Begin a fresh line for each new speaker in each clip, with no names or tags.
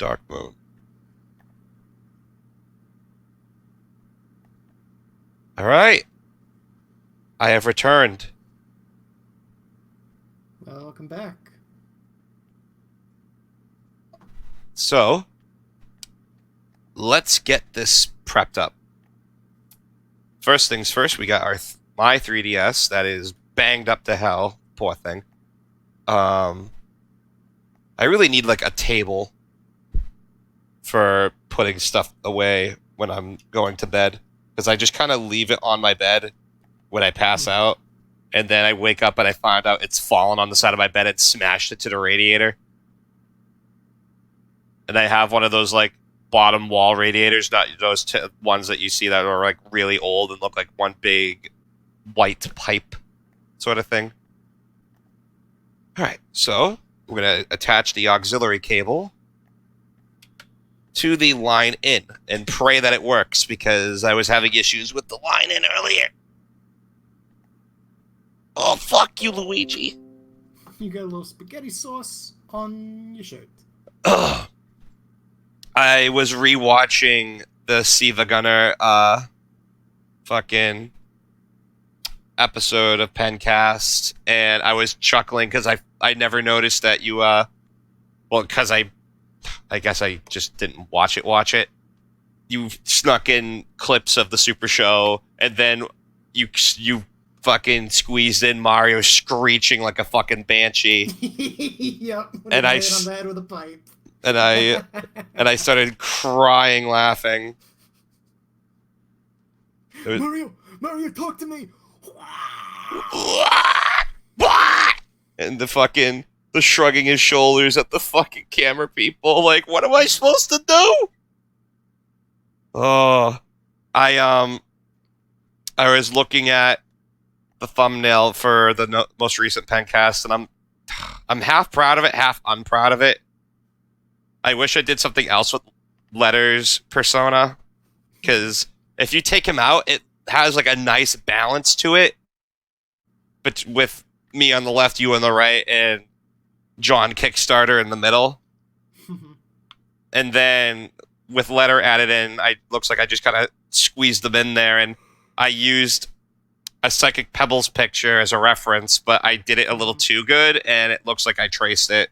dark moon. All right. I have returned.
Welcome back.
So, let's get this prepped up. First things first, we got my 3DS that is banged up to hell. Poor thing. I really need like a table for putting stuff away when I'm going to bed, because I just kind of leave it on my bed when I pass out, and then I wake up and I find out it's fallen on the side of my bed and smashed it to the radiator. And I have one of those like bottom wall radiators, not those ones that you see that are like really old and look like one big white pipe sort of thing. All right, so we're going to attach the auxiliary cable to the line in and pray that it works, because I was having issues with the line in earlier. Oh, fuck you, Luigi.
You got a little spaghetti sauce on your shirt.
Ugh. I was rewatching the Siva Gunner fucking episode of Pencast, and I was chuckling because I never noticed that you well, because I guess I just didn't watch it. You snuck in clips of the Super Show, and then you fucking squeezed in Mario screeching like a fucking banshee.
Yep.
And I
hit on the head with a pipe.
And I started crying laughing.
Mario, talk to me.
And the shrugging his shoulders at the fucking camera people, like, what am I supposed to do? Oh, I was looking at the thumbnail for the most recent Pencast, and I'm half proud of it, half unproud of it. I wish I did something else with Letter's persona, because if you take him out, it has like a nice balance to it, but with me on the left, you on the right, and John Kickstarter in the middle. And then with Letter added in, looks like I just kind of squeezed them in there, and I used a Psychic Pebbles picture as a reference, but I did it a little too good, and it looks like I traced it.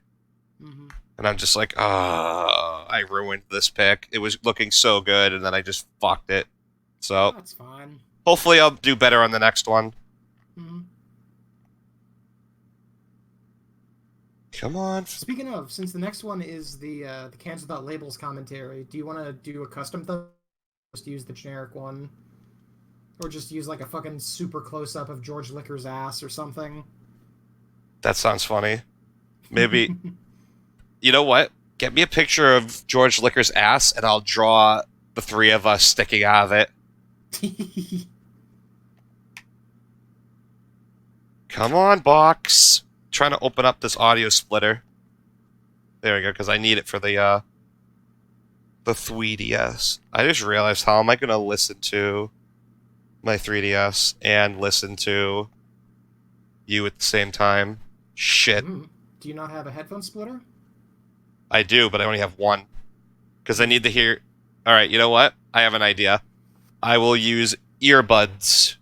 And I'm just like, I ruined this pick. It was looking so good, and then I just fucked it. So
that's fine.
Hopefully I'll do better on the next one. Come on.
Speaking of, since the next one is the Cans Without Labels commentary, do you want to do a custom thing? Just use the generic one? Or just use like a fucking super close-up of George Licker's ass or something?
That sounds funny. Maybe... You know what? Get me a picture of George Licker's ass, and I'll draw the three of us sticking out of it. Come on, box. Trying to open up this audio splitter. There we go, because I need it for the 3DS. I just realized, how am I going to listen to my 3DS and listen to you at the same time? Shit.
Do you not have a headphone splitter?
I do, but I only have one. Because I need to hear... Alright, you know what? I have an idea. I will use earbuds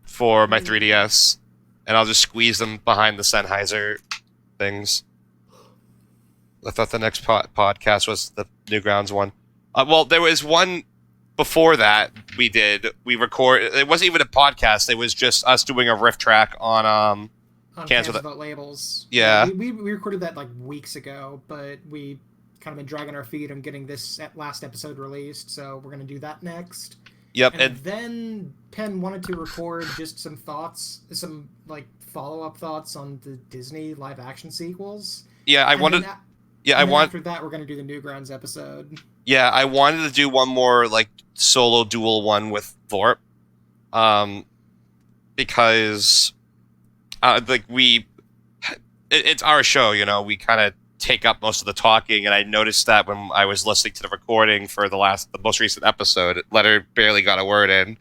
for my 3DS, and I'll just squeeze them behind the Sennheiser things. I thought the next podcast was the Newgrounds one. Well, there was one before that we did. It wasn't even a podcast. It was just us doing a riff track on
Cans Without Labels.
Yeah.
We recorded that like weeks ago, but we kind of been dragging our feet on getting this last episode released, so we're going to do that next.
Yep.
And then Penn wanted to record just some thoughts, some like follow-up thoughts on the Disney live-action sequels.
Yeah,
After that, we're going to do the Newgrounds episode.
Yeah, I wanted to do one more like solo dual one with Thorpe, because it's our show, you know. We kind of take up most of the talking, and I noticed that when I was listening to the recording for the most recent episode, Letter barely got a word in.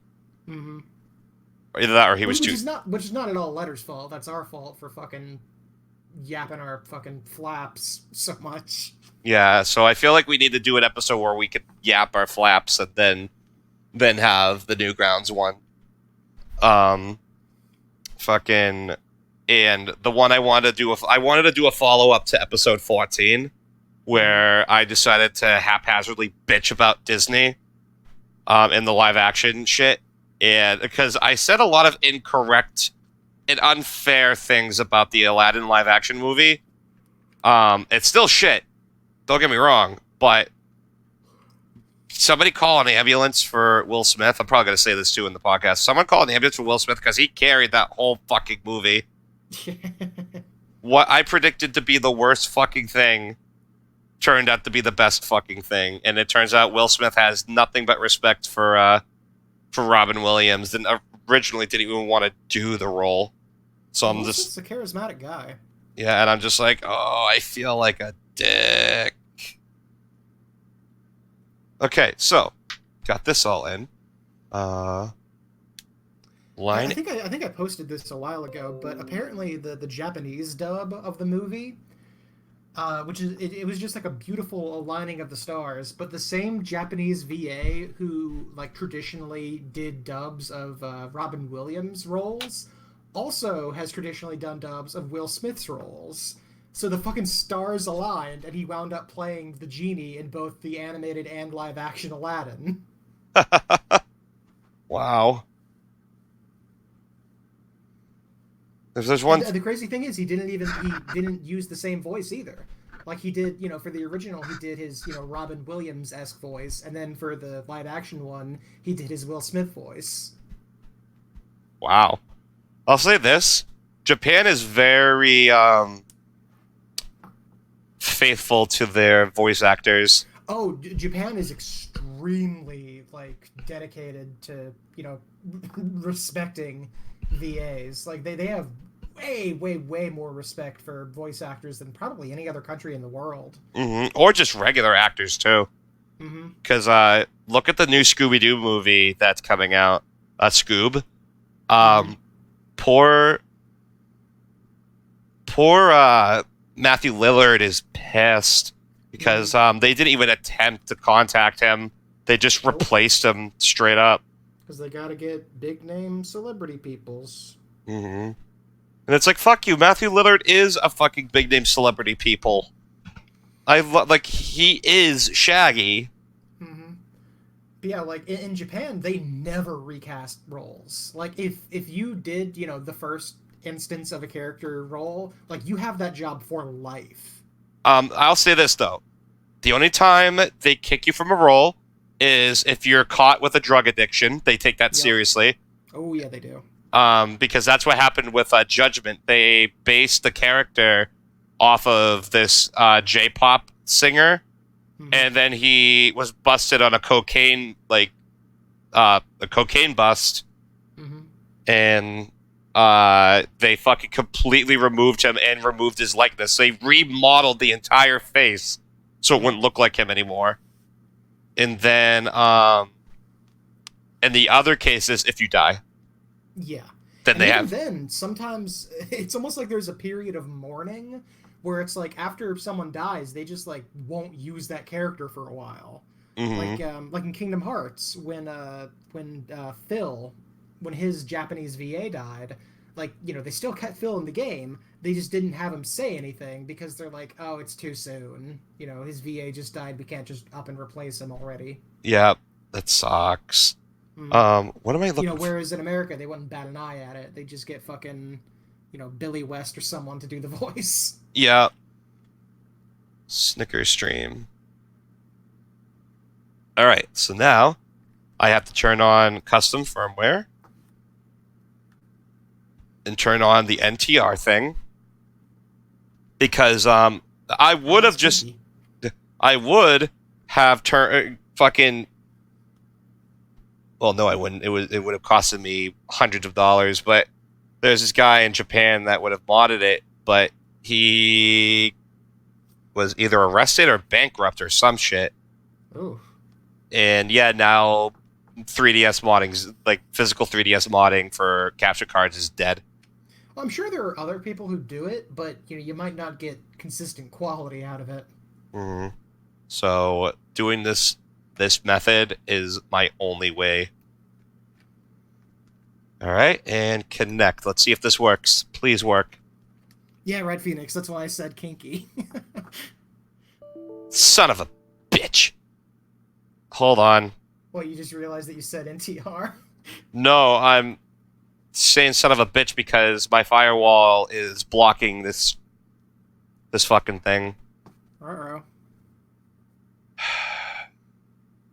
Either that, or he was
which is not at all Letter's fault. That's our fault for fucking yapping our fucking flaps so much.
Yeah, so I feel like we need to do an episode where we could yap our flaps and then have the Newgrounds one. Fucking, and the one I wanted to do a follow up to episode 14, where I decided to haphazardly bitch about Disney, in the live action shit, and because I said a lot of incorrect and unfair things about the Aladdin live action movie. It's still shit. Don't get me wrong, but somebody call an ambulance for Will Smith. I'm probably going to say this too in the podcast. Someone call an ambulance for Will Smith because he carried that whole fucking movie. What I predicted to be the worst fucking thing turned out to be the best fucking thing, and it turns out Will Smith has nothing but respect for Robin Williams, and originally didn't even want to do the role. So I'm just
a charismatic guy.
Yeah, and I'm just like, oh, I feel like a dick. Okay, so got this all in. Line.
I think I posted this a while ago, but apparently the Japanese dub of the movie, which is it was just like a beautiful aligning of the stars. But the same Japanese VA who like traditionally did dubs of Robin Williams roles also has traditionally done dubs of Will Smith's roles. So the fucking stars aligned, and he wound up playing the genie in both the animated and live action Aladdin.
Wow. If there's one,
The crazy thing is, he didn't use the same voice either. Like he did, for the original, he did his, Robin Williams-esque voice, and then for the live action one, he did his Will Smith voice.
Wow. I'll say this: Japan is very faithful to their voice actors.
Oh, Japan is extremely dedicated to respecting VAs. Like they have way more respect for voice actors than probably any other country in the world.
Mm-hmm. Or just regular actors too. Because look at the new Scooby-Doo movie that's coming out, Scoob. Poor Matthew Lillard is pissed because they didn't even attempt to contact him. They just replaced him straight up.
Because they gotta get big name celebrity peoples.
And it's like, fuck you, Matthew Lillard is a fucking big name celebrity people. He is Shaggy.
But yeah, in Japan, they never recast roles. Like if you did, the first instance of a character role, you have that job for life.
I'll say this though. The only time they kick you from a role is if you're caught with a drug addiction. They take that seriously.
Oh yeah, they do.
Because that's what happened with Judgment. They based the character off of this J-pop singer, and then he was busted on a cocaine bust, and they fucking completely removed him and removed his likeness. They remodeled the entire face so it wouldn't look like him anymore. And then, in the other cases, if you die,
then sometimes it's almost like there's a period of mourning where it's like after someone dies, they just won't use that character for a while. Like in Kingdom Hearts, when Phil, when his Japanese VA died, they still kept Phil in the game. They just didn't have him say anything because they're like, oh, it's too soon. His VA just died. We can't just up and replace him already.
Yeah, that sucks. What am I looking?
Whereas in America, they wouldn't bat an eye at it. They just get fucking, Billy West or someone to do the voice.
Yeah. Snickers stream. All right, so now I have to turn on custom firmware and turn on the NTR thing because I would have turned fucking. Well, no, I wouldn't. It would have costed me hundreds of dollars. But there's this guy in Japan that would have modded it, but he was either arrested or bankrupt or some shit.
Ooh.
And yeah, now 3DS modding, physical 3DS modding for capture cards, is dead.
I'm sure there are other people who do it, but you might not get consistent quality out of it.
Mm-hmm. So doing this method is my only way. All right, and connect. Let's see if this works. Please work.
Yeah, Red Phoenix. That's why I said kinky.
Son of a bitch. Hold on.
What, you just realized that you said NTR?
No, I'm saying son of a bitch because my firewall is blocking this fucking thing.
Uh-oh.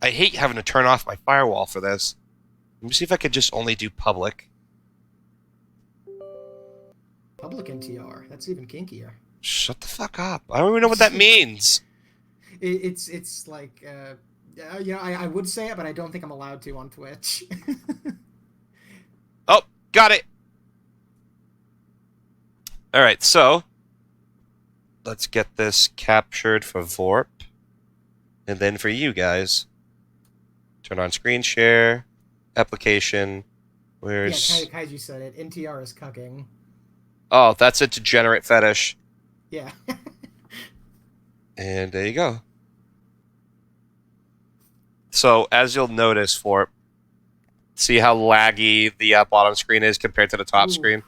I hate having to turn off my firewall for this. Let me see if I could just only do public.
Public NTR. That's even kinkier.
Shut the fuck up. I don't even know what that means.
It's like, I would say it, but I don't think I'm allowed to on Twitch.
Oh, got it. All right, so let's get this captured for Vorp. And then for you guys, turn on screen share, application. Where's...
Yeah, Kaiju said it. NTR is cucking.
Oh, that's a degenerate fetish.
Yeah.
And there you go. So, as you'll notice, for see how laggy the bottom screen is compared to the top screen?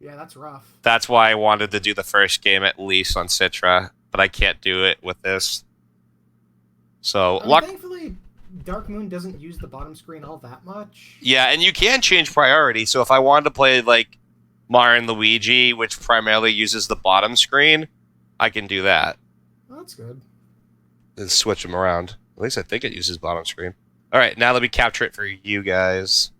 Yeah, that's rough.
That's why I wanted to do the first game at least on Citra, but I can't do it with this. So,
thankfully, Dark Moon doesn't use the bottom screen all that much.
Yeah, and you can change priority. So if I wanted to play like Mario and Luigi, which primarily uses the bottom screen, I can do that.
Oh, that's good.
And switch them around. At least I think it uses bottom screen. All right, now let me capture it for you guys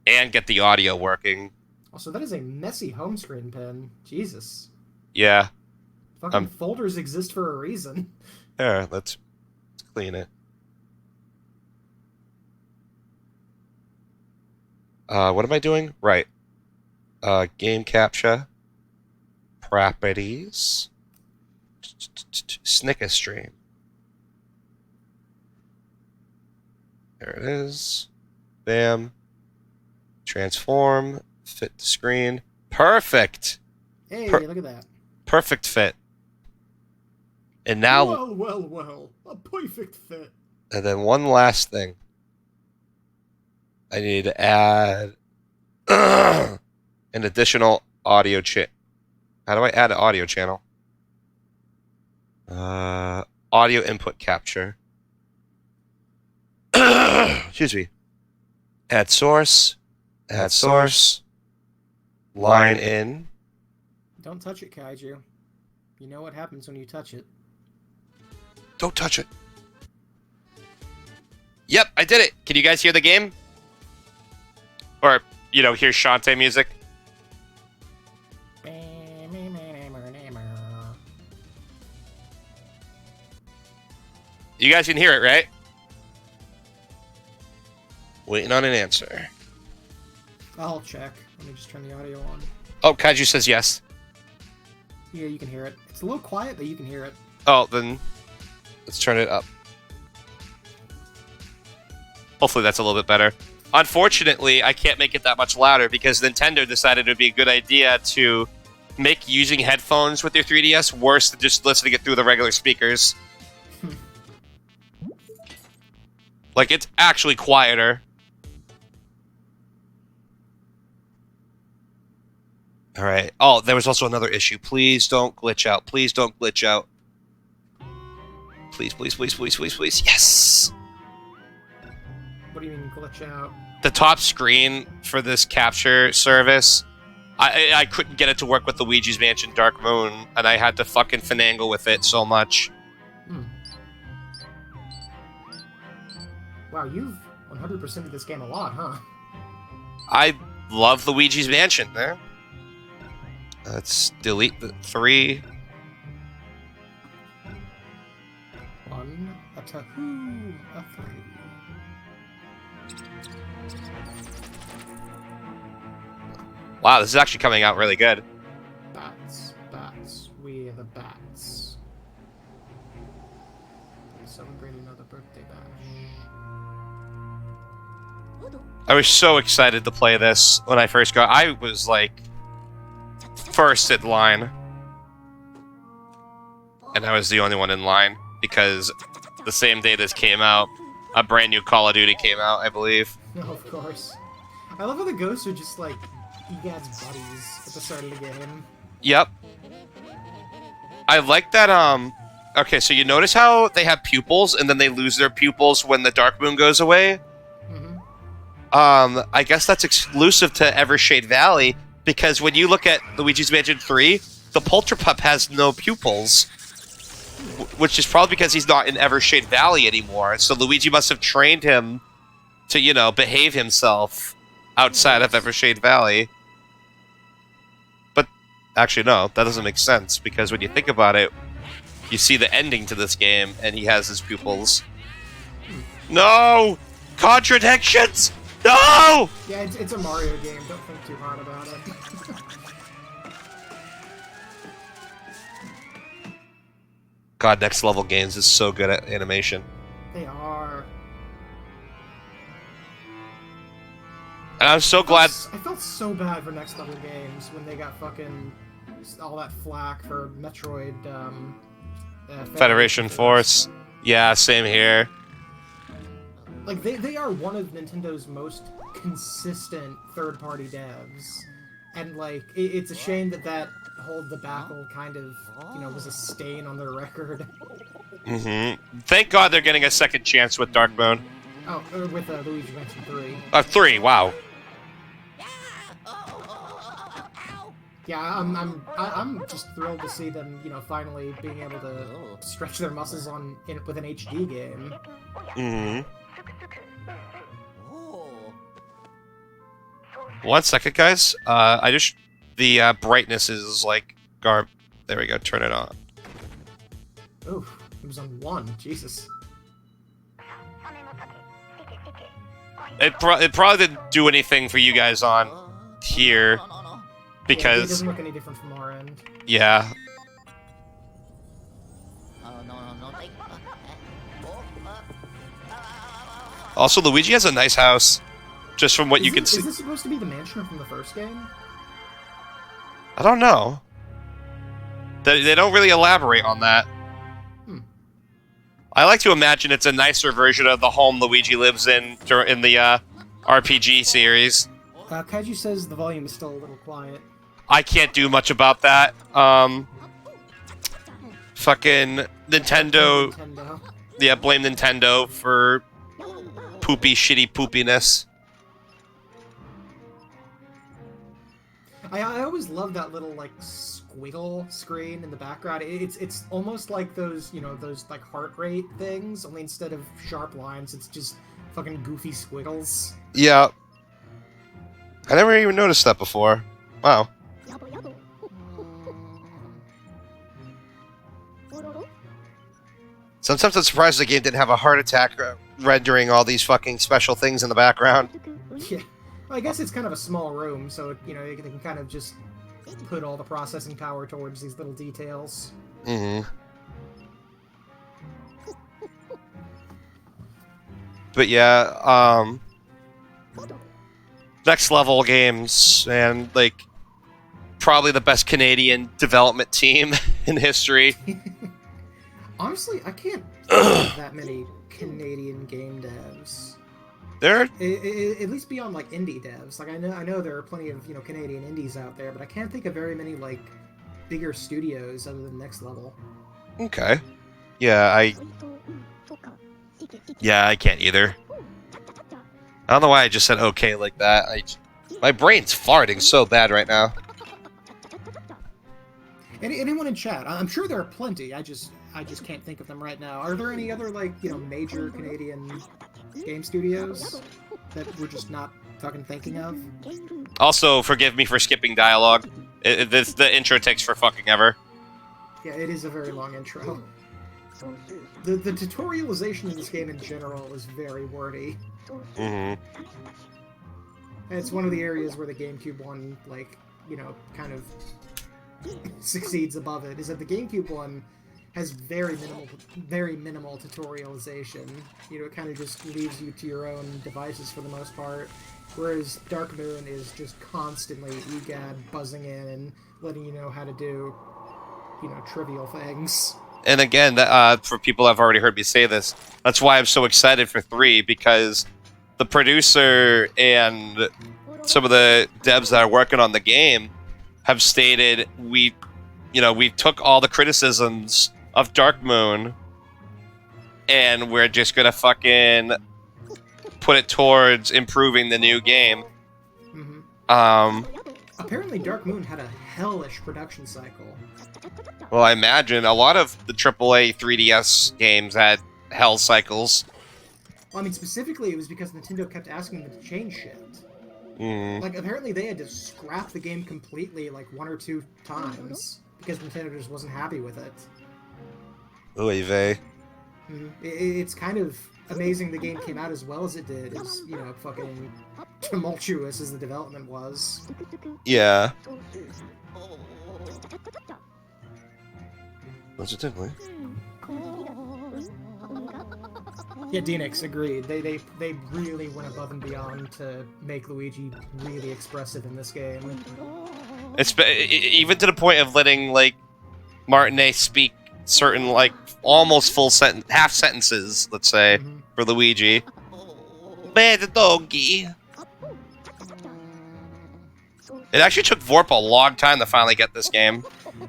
and get the audio working.
Also, that is a messy home screen pin. Jesus.
Yeah.
Fucking folders exist for a reason.
Here, let's clean it. What am I doing? Right. Game capture. Properties. Snicker stream. There it is. Bam. Transform. Fit the screen. Perfect!
Hey, look at that.
Perfect fit. And now...
Well. A perfect fit.
And then one last thing. I need to add an additional audio chip. How do I add an audio channel? Audio input capture. Excuse me. Add source. Add source. Line in.
Don't touch it, Kaiju. You know what happens when you touch it.
Don't touch it. Yep, I did it. Can you guys hear the game? Or, hear Shantae music? You guys can hear it, right? Waiting on an answer.
I'll check. Let me just turn the audio on.
Oh, Kaiju says yes.
Yeah, you can hear it. It's a little quiet, but you can hear it.
Oh, then let's turn it up. Hopefully that's a little bit better. Unfortunately, I can't make it that much louder because Nintendo decided it would be a good idea to make using headphones with your 3DS worse than just listening it through the regular speakers. Like, it's actually quieter. Alright. Oh, there was also another issue. Please don't glitch out. Please don't glitch out. Please, please, please, please, please, please. Yes!
What do you mean glitch out?
The top screen for this capture service, I couldn't get it to work with Luigi's Mansion Dark Moon, and I had to fucking finagle with it so much.
Wow, you've 100%ed this game a lot, huh?
I love Luigi's Mansion there. Let's delete the 3.
1, a 2, a 3.
Wow, this is actually coming out really good.
Bats, we are the bats. Celebrate another birthday bash.
I was so excited to play this when I first got. I was like, first in line. And I was the only one in line because the same day this came out, a brand new Call of Duty came out, I believe.
No, of course. I love how the ghosts are just like Egad's buddies at the start of the game.
Yep. I like that, okay, so you notice how they have pupils and then they lose their pupils when the Dark Moon goes away? I guess that's exclusive to Evershade Valley, because when you look at Luigi's Mansion 3, the Polterpup has no pupils, which is probably because he's not in Evershade Valley anymore. So Luigi must have trained him to, you know, behave himself outside of Evershade Valley. But actually, no, that doesn't make sense, because when you think about it, you see the ending to this game, and he has his pupils. No! Contradictions! No!
Yeah, it's a Mario game. Don't think too hard about it.
God, Next Level Games is so good at animation.
They are.
And I'm so glad...
I felt so bad for Next Level Games when they got fucking all that flack for Metroid,
Federation Force. Yeah, same here.
Like, they are one of Nintendo's most consistent third-party devs. And, like, it's a shame that whole debacle kind of, you know, was a stain on their record.
Mm-hmm. Thank God they're getting a second chance with Dark Moon.
Oh, with Luigi Mansion 3.
3, wow.
Yeah, I'm just thrilled to see them, you know, finally being able to stretch their muscles with an HD game.
Mm-hmm. 1 second, guys. The brightness is like there we go. Turn it on.
Oof, it was on 1. Jesus.
It probably didn't do anything for you guys on here because
it doesn't look any different from our end.
Yeah. Also, Luigi has a nice house. Just from what you can see.
Is this supposed to be the mansion from the first game?
I don't know. They don't really elaborate on that. I like to imagine it's a nicer version of the home Luigi lives in the RPG series.
Kaiju says the volume is still a little quiet.
I can't do much about that. Fucking Nintendo. Yeah, blame Nintendo for shitty poopiness.
I always love that little, like, squiggle screen in the background. It's almost like those, you know, those, like, heart rate things, only instead of sharp lines, it's just fucking goofy squiggles.
Yeah. I never even noticed that before. Wow. Sometimes I'm surprised the game didn't have a heart attack rendering all these fucking special things in the background.
Yeah. Well, I guess it's kind of a small room, so, you know, they can kind of just put all the processing power towards these little details.
Mm-hmm. But yeah, Next Level Games, and, like, probably the best Canadian development team in history.
Honestly, I can't think of that many Canadian game devs.
There,
at least beyond like indie devs. Like I know there are plenty of, you know, Canadian indies out there, but I can't think of very many like bigger studios other than Next Level.
Okay. Yeah, I can't either. I don't know why I just said okay like that. My brain's farting so bad right now.
Anyone in chat? I'm sure there are plenty. I just can't think of them right now. Are there any other, like, you know, major Canadian game studios that we're just not fucking thinking of?
Also, forgive me for skipping dialogue. The intro takes for fucking ever.
Yeah, it is a very long intro. The tutorialization in this game in general is very wordy.
Mm-hmm.
And it's one of the areas where the GameCube one, like, you know, kind of succeeds above it, is that the GameCube one has very minimal tutorialization. You know, it kind of just leaves you to your own devices for the most part. Whereas Dark Moon is just constantly EGAD buzzing in and letting you know how to do, you know, trivial things.
And again, for people that have already heard me say this, that's why I'm so excited for 3, because the producer and some of the devs that are working on the game have stated we took all the criticisms of Dark Moon and we're just gonna fucking put it towards improving the new game.
Apparently Dark Moon had a hellish production cycle.
Well, I imagine a lot of the AAA 3DS games had hell cycles.
Well, I mean, specifically, it was because Nintendo kept asking them to change shit. Like, apparently they had to scrap the game completely, like, 1 or 2 times, because Nintendo just wasn't happy with it.
Oy vey.
It's kind of amazing the game came out as well as it did, as, you know, fucking tumultuous as the development was.
Yeah. What's it doing?
Yeah, DNX agreed. They really went above and beyond to make Luigi really expressive in this game.
It's even to the point of letting, like, Martinet speak certain, like, almost full half sentences, let's say, for Luigi. Bad doggy. It actually took Vorp a long time to finally get this game.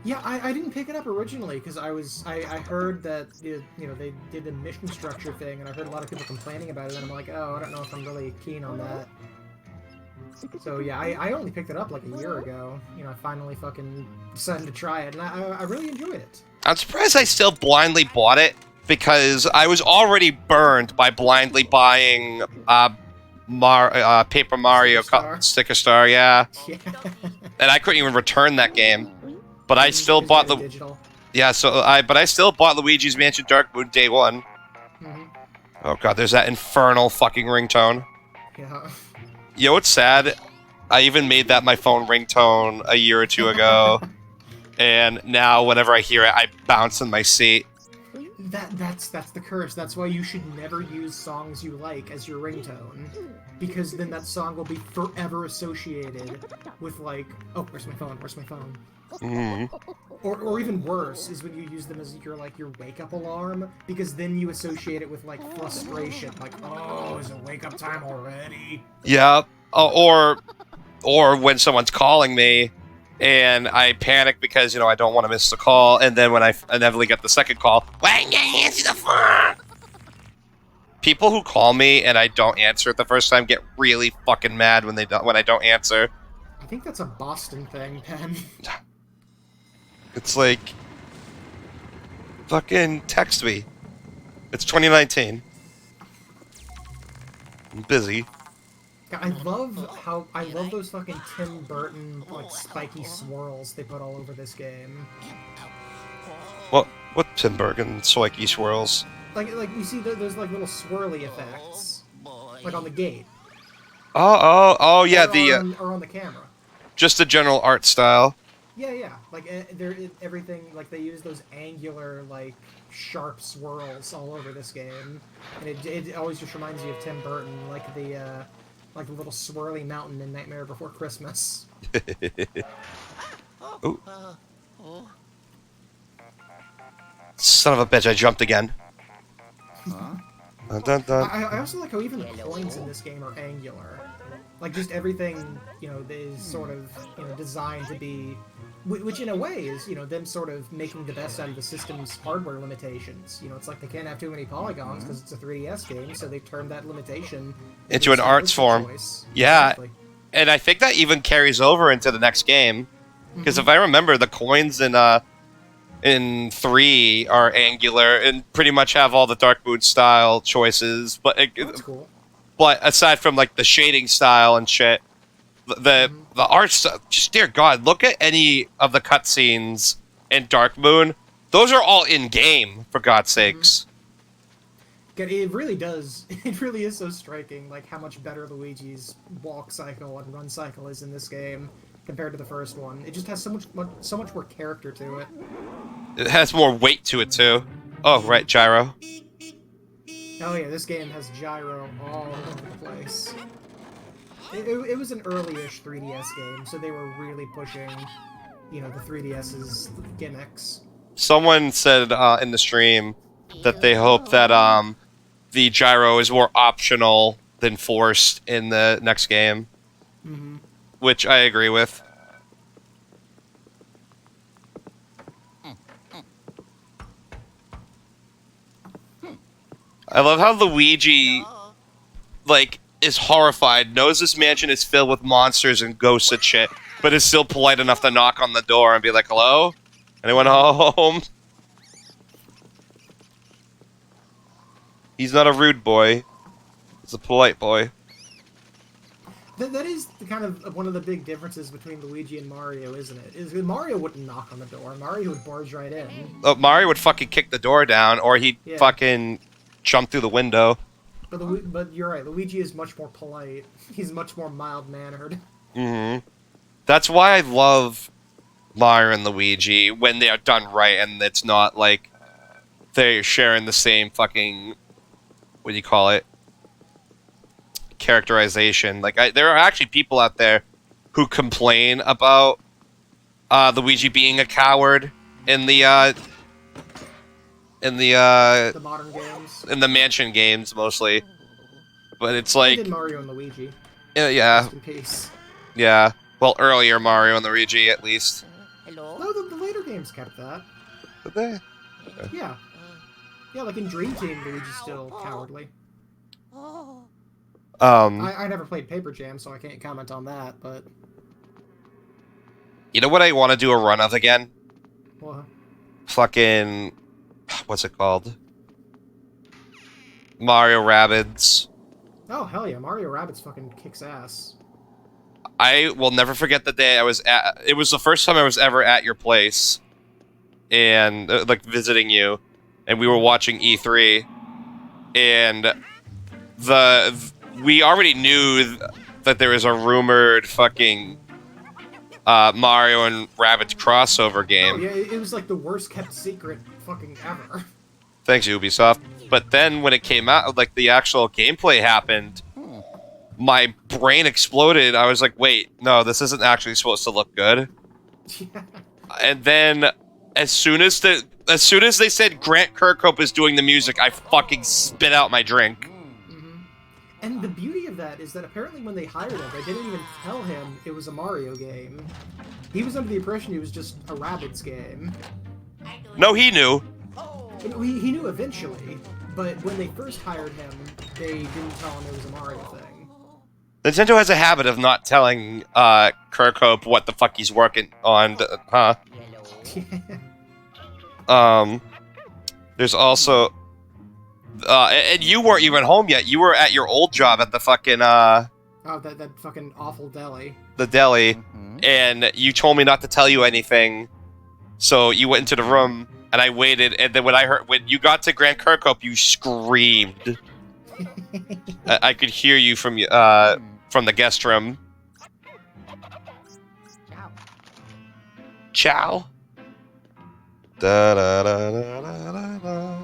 Yeah, I didn't pick it up originally because I heard that you know they did a mission structure thing, and I heard a lot of people complaining about it, and I'm like, oh, I don't know if I'm really keen on that. So yeah, I only picked it up like a year ago. You know, I finally fucking decided to try it, and I really enjoyed it.
I'm surprised I still blindly bought it, because I was already burned by blindly buying Paper Mario Sticker Star, yeah. And I couldn't even return that game. But I still bought the
digital.
Yeah, but I still bought Luigi's Mansion Dark Moon day 1. Oh god, there's that infernal fucking ringtone.
Yeah.
You know what's sad? I even made that my phone ringtone a year or 2 ago. And now whenever I hear it, I bounce in my seat.
That's the curse. That's why you should never use songs you like as your ringtone, because then that song will be forever associated with, like, oh, where's my phone? Where's my phone? Or even worse is when you use them as your wake up alarm, because then you associate it with, like, frustration, like, oh, is it wake up time already?
Yeah, or when someone's calling me and I panic because, you know, I don't want to miss the call, and then when I inevitably get the second call, why didn't you answer the phone? People who call me and I don't answer it the first time get really fucking mad when I don't answer.
I think that's a Boston thing, Pen.
It's like, fucking text me. It's 2019. I'm busy.
I love those fucking Tim Burton, like, spiky swirls they put all over this game.
What Tim Burton spiky swirls?
Like you see those like little swirly effects, like on the gate.
Oh yeah,
or on the camera.
Just the general art style.
Yeah. Like everything, like they use those angular, like, sharp swirls all over this game, and it always just reminds you of Tim Burton, like the little swirly mountain in Nightmare Before Christmas.
Ooh. Son of a bitch! I jumped again. Dun, dun.
I also like how even the coins in this game are angular. Like, just everything, you know, is sort of, you know, designed to be, which in a way is, you know, them sort of making the best out of the system's hardware limitations. You know, it's like they can't have too many polygons because it's a 3DS game, so they've turned that limitation
into an arts form.
Choice.
Yeah,
Exactly.
And I think that even carries over into the next game, because if I remember, the coins in 3 are angular and pretty much have all the Dark Moon style choices, but
That's cool.
But aside from, like, the shading style and shit, the art style, just, dear God, look at any of the cutscenes in Dark Moon. Those are all in-game, for God's sakes.
It really does. It really is so striking, like, how much better Luigi's walk cycle and run cycle is in this game. compared to the first one. It just has so much more character to it.
It has more weight to it too. Oh, right, gyro.
Oh yeah, this game has gyro all over the place. It was an early-ish 3DS game, so they were really pushing, you know, the 3DS's gimmicks.
Someone said in the stream that they hope that the gyro is more optional than forced in the next game, which I agree with. I love how Luigi, like, is horrified, knows this mansion is filled with monsters and ghosts and shit, but is still polite enough to knock on the door and be like, hello? Anyone home? He's not a rude boy. He's a polite boy.
That is kind of one of the big differences between Luigi and Mario, isn't it? Is Mario wouldn't knock on the door. Mario would barge right in.
Oh, Mario would fucking kick the door down, or he'd fucking jump through the window.
But you're right, Luigi is much more polite. He's much more mild-mannered.
That's why I love Mario and Luigi, when they are done right, and it's not like they're sharing the same fucking, what do you call it, characterization. Like, there are actually people out there who complain about Luigi being a coward in the
modern games,
in the mansion games mostly, but it's like
did Mario and Luigi.
Yeah.
Rest in peace.
Yeah. Well, earlier Mario and Luigi, at least.
Hello. No, the later games kept that.
Did they?
Yeah. Yeah, like in Dream Team, Luigi's still cowardly. I never played Paper Jam, so I can't comment on that, but...
You know what I want to do a run of again?
What?
Fucking... What's it called? Mario Rabbids.
Oh, hell yeah. Mario Rabbids fucking kicks ass.
I will never forget the day I was at... It was the first time I was ever at your place. And, like, visiting you. And we were watching E3. And we already knew that there was a rumored fucking Mario and Rabbids crossover game.
Oh, yeah, it was like the worst kept secret fucking ever.
Thanks, Ubisoft. But then when it came out, like the actual gameplay happened, my brain exploded. I was like, wait, no, this isn't actually supposed to look good.
Yeah.
And then as soon as they said Grant Kirkhope is doing the music, I fucking spit out my drink.
And the beauty of that is that apparently when they hired him, they didn't even tell him it was a Mario game. He was under the impression it was just a Rabbids game.
No, he knew.
He knew eventually, but when they first hired him, they didn't tell him it was a Mario thing.
Nintendo has a habit of not telling Kirkhope what the fuck he's working on, huh? There's also... and you weren't even home yet. You were at your old job at the fucking,
Oh, that fucking awful deli.
The deli. And you told me not to tell you anything. So you went into the room, and I waited, and then when you got to Grant Kirkhope, you screamed. I could hear you from the guest room. Ciao. Da da da da da da.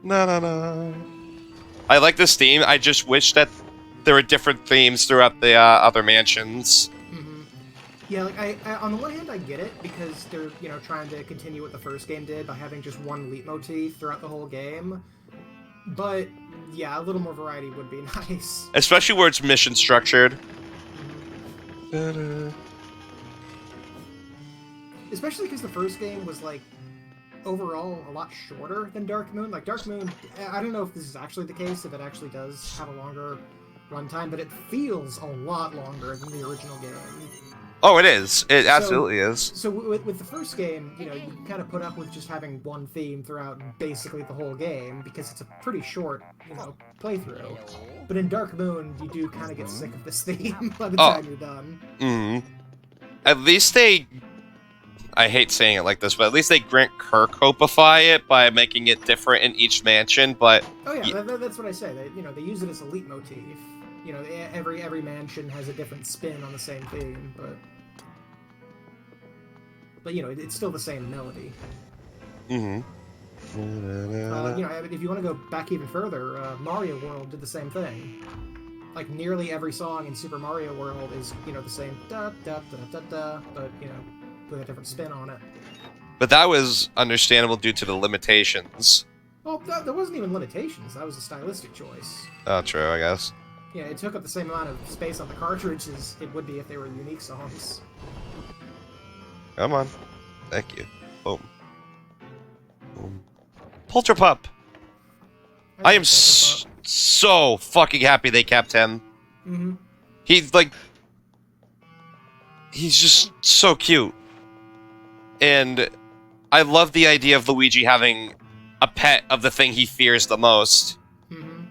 No, no, no. I like this theme. I just wish that there were different themes throughout the other mansions.
Yeah, like I on the one hand I get it because they're trying to continue what the first game did by having just one leitmotif throughout the whole game. But yeah, a little more variety would be nice.
Especially where it's mission structured.
Especially because the first game was like overall a lot shorter than Dark Moon. Like Dark Moon, I don't know if this is actually the case, if it actually does have a longer runtime, but it feels a lot longer than the original game.
Oh, it is. It absolutely is.
So with the first game, you can kind of put up with just having one theme throughout basically the whole game because it's a pretty short, playthrough. But in Dark Moon, you do kind of get sick of this theme by the time you're done.
At least they... I hate saying it like this, but at least they Grant Kirkhopeify it by making it different in each mansion, but...
Oh yeah, that's what I say. They use it as a leitmotif. You know, every mansion has a different spin on the same theme, but you know, it's still the same melody.
Mm-hmm.
You know, if you want to go back even further, Mario World did the same thing. Like, nearly every song in Super Mario World is, you know, the same da-da-da-da-da, but, you know, with a different spin on it.
But that was understandable due to the limitations.
Well, there wasn't even limitations. That was a stylistic choice.
Oh, true, I guess.
Yeah, it took up the same amount of space on the cartridge as it would be if they were unique songs.
Come on. Thank you. Boom. Boom. Polterpup! I am so fucking happy they kept him.
Mm-hmm.
He's like... He's just so cute. And I love the idea of Luigi having a pet of the thing he fears the most.
Mm-hmm.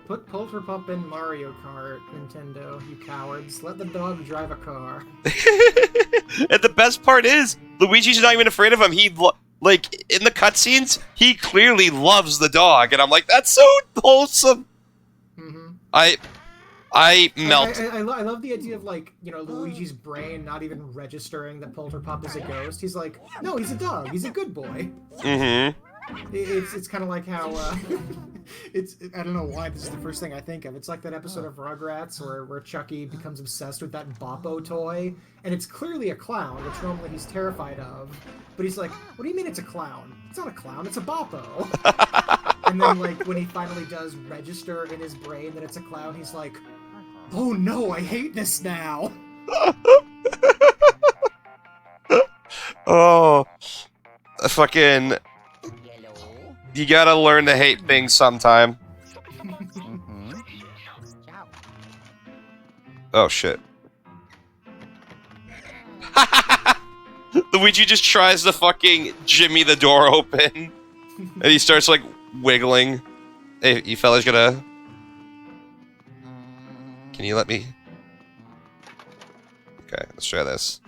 Put Polterpup in Mario Kart, Nintendo, you cowards. Let the dog drive a car.
And the best part is, Luigi's not even afraid of him. Like, in the cutscenes, he clearly loves the dog. And I'm like, that's so wholesome.
Mm-hmm.
I melt.
I love the idea of, like, you know, Luigi's brain not even registering that Polterpup is a ghost. He's like, no, he's a dog. He's a good boy.
Mm-hmm.
It's kind of like how, I don't know why this is the first thing I think of. It's like that episode of Rugrats where Chucky becomes obsessed with that Boppo toy, and it's clearly a clown, which normally he's terrified of. But he's like, what do you mean it's a clown? It's not a clown, it's a Boppo. And then, like, when he finally does register in his brain that it's a clown, he's like, oh no, I hate this now.
Oh, fucking... You gotta learn to hate things sometime. Oh, shit. Luigi just tries to fucking jimmy the door open. And he starts, like, wiggling. Hey, you fellas gonna... Can you let me... Okay, let's try this.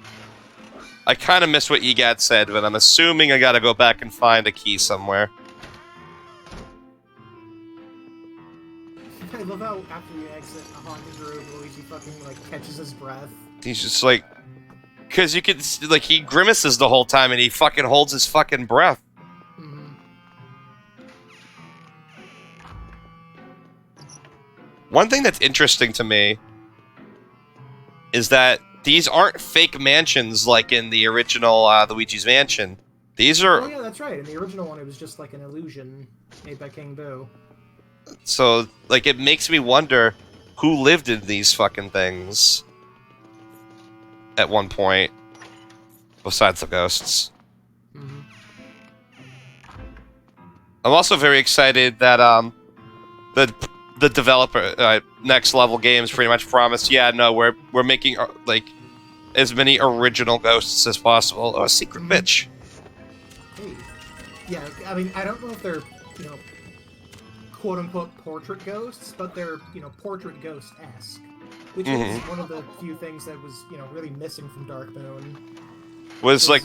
I kind of missed what EGAT said, but I'm assuming I gotta go back and find a key somewhere.
I love how after you exit a haunted room, Luigi fucking, like, catches his breath.
He's just like... Because you could... Like, he grimaces the whole time and he fucking holds his fucking breath.
Mm-hmm.
One thing that's interesting to me is that these aren't fake mansions like in the original Luigi's Mansion. These are...
Oh yeah, that's right. In the original one, it was just like an illusion made by King Boo.
So, like, it makes me wonder who lived in these fucking things at one point, besides the ghosts.
Mm-hmm.
I'm also very excited that the developer Next Level Games pretty much promised, yeah, no, we're making like as many original ghosts as possible. Oh, a secret bitch.
Hey. Yeah, I mean, I don't know if they're, you know, quote-unquote portrait ghosts, but they're, you know, portrait ghost-esque. Which is one of the few things that was, you know, really missing from Dark Moon.
Was like...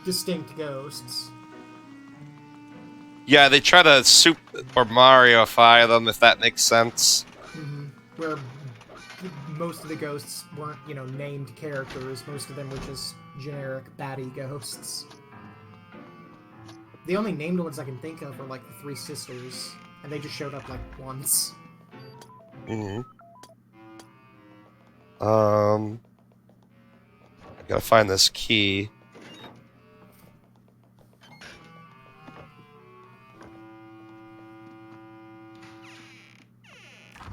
distinct ghosts.
Yeah, they try to Super Mario-ify them, if that makes sense.
Mm-hmm. Where most of the ghosts weren't, you know, named characters. Most of them were just generic baddie ghosts. The only named ones I can think of are, like, the Three Sisters. And they just showed up, like, once.
I gotta find this key.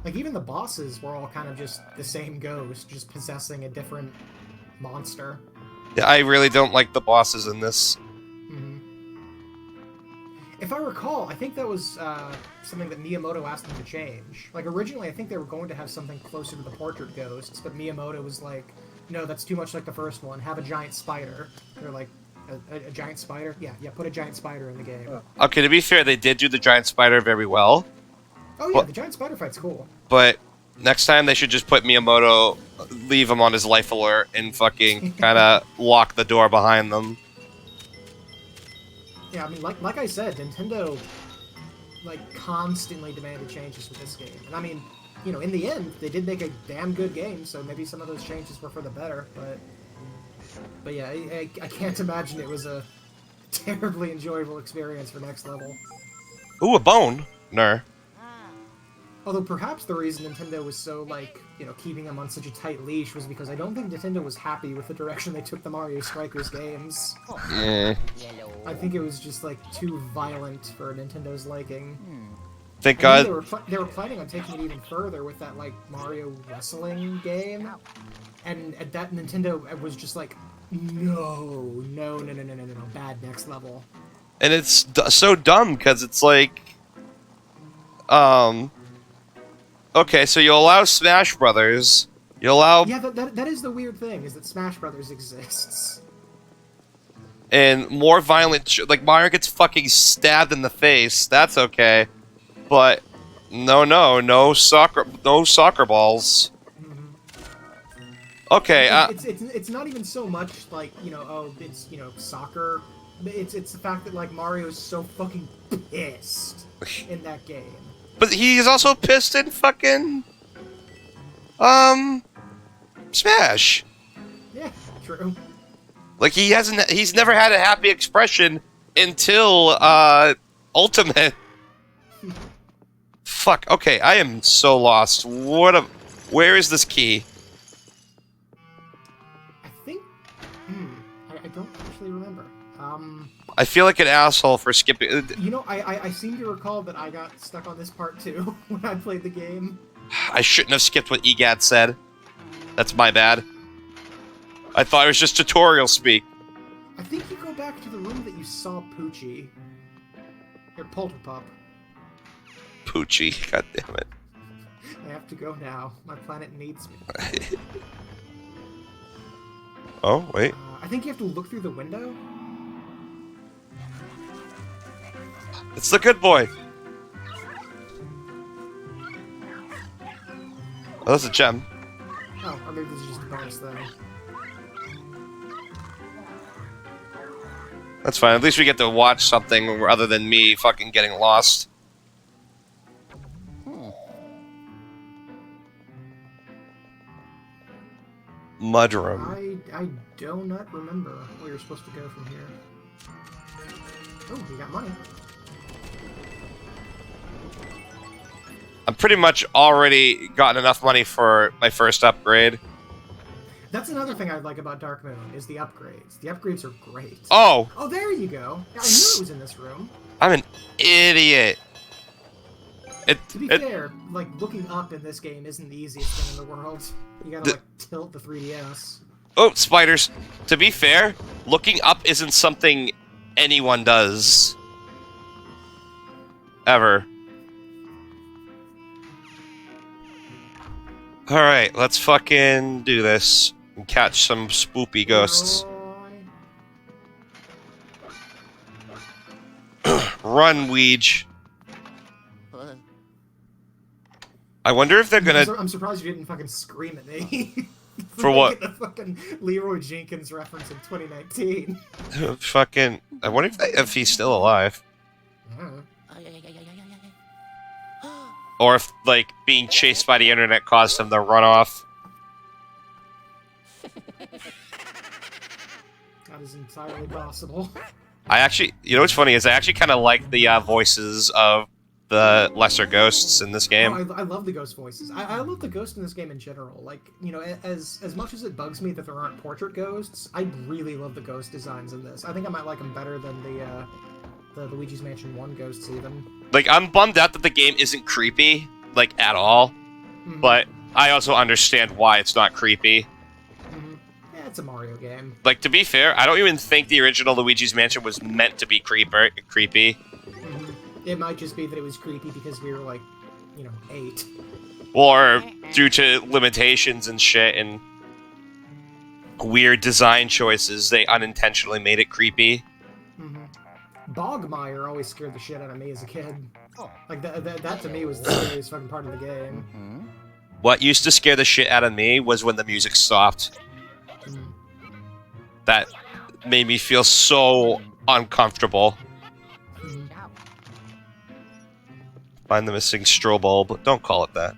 Like, even the bosses were all kind of just the same ghost, just possessing a different monster.
Yeah, I really don't like the bosses in this.
If I recall, I think that was something that Miyamoto asked them to change. Like, originally, I think they were going to have something closer to the portrait ghosts, but Miyamoto was like, no, that's too much like the first one. Have a giant spider. They're like, a giant spider? Yeah, put a giant spider in the game.
Okay, to be fair, they did do the giant spider very well.
Oh yeah, the giant spider fight's cool.
But next time they should just put Miyamoto, leave him on his life alert, and fucking kind of lock the door behind them.
Yeah, I mean, like I said, Nintendo, like, constantly demanded changes with this game. And I mean, you know, in the end, they did make a damn good game, so maybe some of those changes were for the better, but yeah, I can't imagine it was a terribly enjoyable experience for Next Level.
Ooh, a bone. Ner.
Although perhaps the reason Nintendo was so, like, you know, keeping them on such a tight leash was because I don't think Nintendo was happy with the direction they took the Mario Strikers games.
Mm.
I think it was just, like, too violent for Nintendo's liking.
Thank
I
God.
think they were planning on taking it even further with that, like, Mario wrestling game. And at that, Nintendo was just like, no, bad Next Level.
And it's so dumb because it's like, okay, so you allow Smash Brothers, you allow,
Yeah, that is the weird thing, is that Smash Brothers exists.
and more violent, like Mario gets fucking stabbed in the face. That's okay, but no soccer balls. Okay,
It's not even so much like, you know, oh, it's, you know, soccer. It's the fact that, like, Mario's so fucking pissed in that game.
but he's also pissed in fucking, Smash.
Yeah, true.
Like he's never had a happy expression until, Ultimate. Fuck, okay, I am so lost. Where is this key?
I think, I don't actually remember.
I feel like an asshole for skipping.
You know, I seem to recall that I got stuck on this part too when I played the game.
I shouldn't have skipped what EGAD said. That's my bad. I thought it was just tutorial speak.
I think you go back to the room that you saw Poochie. Or Polterpup.
Poochie, god damn it.
I have to go now. My planet needs me.
Oh, wait.
I think you have to look through the window.
It's the good boy. Oh, that's a gem.
Oh, or maybe this is just a bonus though.
That's fine. At least we get to watch something other than me fucking getting lost. Mudroom.
I do not remember where you're supposed to go from here. Oh, we got money.
I'm pretty much already gotten enough money for my first upgrade.
That's another thing I like about Dark Moon, is the upgrades. The upgrades are great.
Oh!
Oh, there you go. I knew it was in this room.
I'm an idiot.
To be fair, like, looking up in this game isn't the easiest thing in the world. You gotta, like, tilt the 3DS.
Oh, spiders. To be fair, looking up isn't something anyone does. Ever. Alright, let's fucking do this. And catch some spoopy ghosts. Run, Weege. I wonder if they're gonna...
I'm surprised you didn't fucking scream at me.
For what?
The fucking Leroy Jenkins reference in 2019.
Fucking... I wonder if he's still alive. Or if, like, being chased by the internet caused him to run off.
That is entirely possible.
I actually... You know what's funny is I actually kind of like the voices of the lesser ghosts in this game.
Oh, I love the ghost voices. I love the ghost in this game in general. Like, you know, as much as it bugs me that there aren't portrait ghosts, I really love the ghost designs in this. I think I might like them better than the Luigi's Mansion 1 ghosts even.
Like, I'm bummed out that the game isn't creepy, like, at all.
Mm-hmm.
But I also understand why it's not creepy.
Mm-hmm. Yeah, it's a Mario game.
Like, to be fair, I don't even think the original Luigi's Mansion was meant to be creepy.
Mm-hmm. It might just be that it was creepy because we were, like, you know, 8.
Or due to limitations and shit and weird design choices, they unintentionally made it creepy.
Mm-hmm. Bogmire always scared the shit out of me as a kid. Like, that to me was the scariest fucking part of the game.
What used to scare the shit out of me was when the music stopped.
Mm.
That made me feel so uncomfortable.
Mm-hmm.
Find the missing strobe bulb. Don't call it that.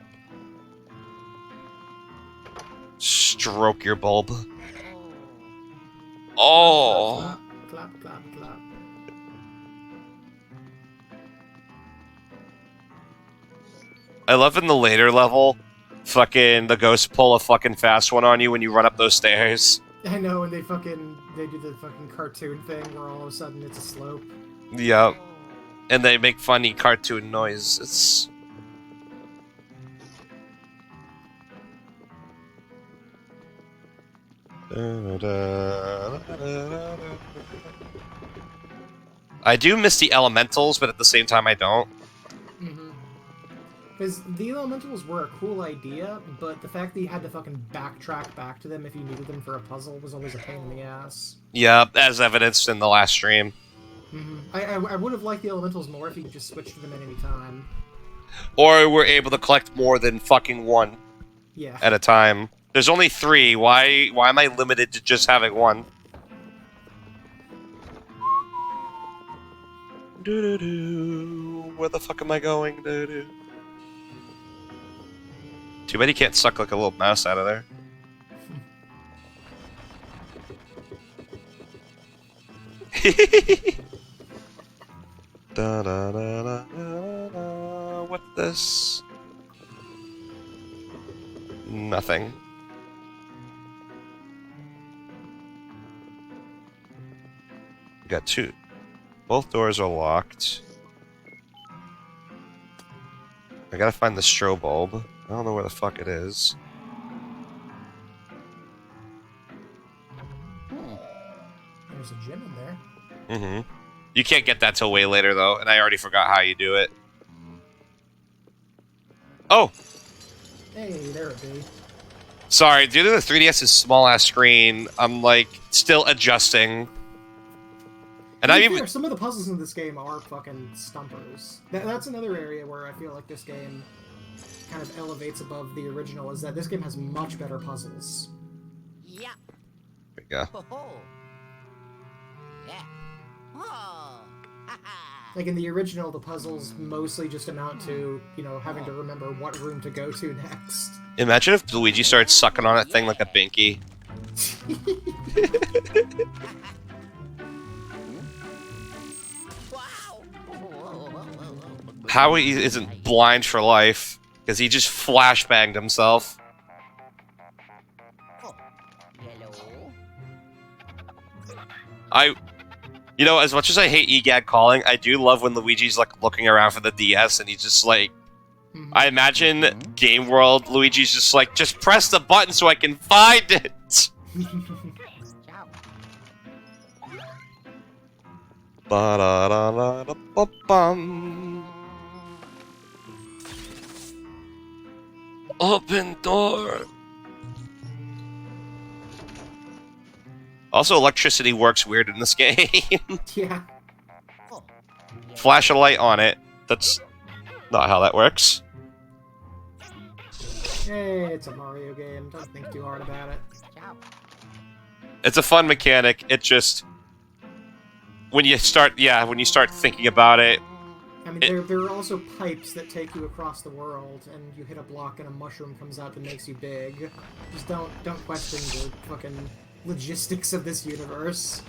Stroke your bulb. Oh.
Clap, clap, clap, clap.
I love in the later level, fucking the ghosts pull a fucking fast one on you when you run up those stairs.
I know, and they do the fucking cartoon thing where all of a sudden it's a slope.
Yep. And they make funny cartoon noises. I do miss the elementals, but at the same time I don't.
Because the elementals were a cool idea, but the fact that you had to fucking backtrack back to them if you needed them for a puzzle was always a pain in the ass.
Yeah, as evidenced in the last stream.
I would have liked the elementals more if you could just switch to them at any time.
Or we're able to collect more than fucking one at a time. There's only 3. Why am I limited to just having one? Doo-doo-doo. Where the fuck am I going? Doo-doo. Too bad you can't suck like a little mouse out of there. Da, da, da, da, da, da. What's this? Nothing. Got 2. Both doors are locked. I gotta find the strobe bulb. I don't know where the fuck it is.
There's a gym in there.
Mm-hmm. You can't get that till way later, though, and I already forgot how you do it. Oh!
Hey, there it be.
Sorry, due to the 3DS's small-ass screen, I'm, like, still adjusting. And I even...
Some of the puzzles in this game are fucking stumpers. That's another area where I feel like this game kind of elevates above the original, is that this game has much better puzzles.
Yeah.
There we go.
Yeah. Oh.
Like in the original, the puzzles mostly just amount to, you know, having to remember what room to go to next.
Imagine if Luigi started sucking on that thing like a binky. How he isn't blind for life, because he just flashbanged himself. You know, as much as I hate EGAD calling, I do love when Luigi's, like, looking around for the DS and he's just like... I imagine Game World, Luigi's just like, just press the button so I can find it! Ba-da-da-da-da-ba-bum. Open door! Also, electricity works weird in this game.
Yeah.
Flash a light on it. That's not how that works.
Hey, it's a Mario game. Don't think too hard about it.
It's a fun mechanic. It just... When you start thinking about it...
I mean, there are also pipes that take you across the world, and you hit a block and a mushroom comes out that makes you big. Just don't question the fucking logistics of this universe.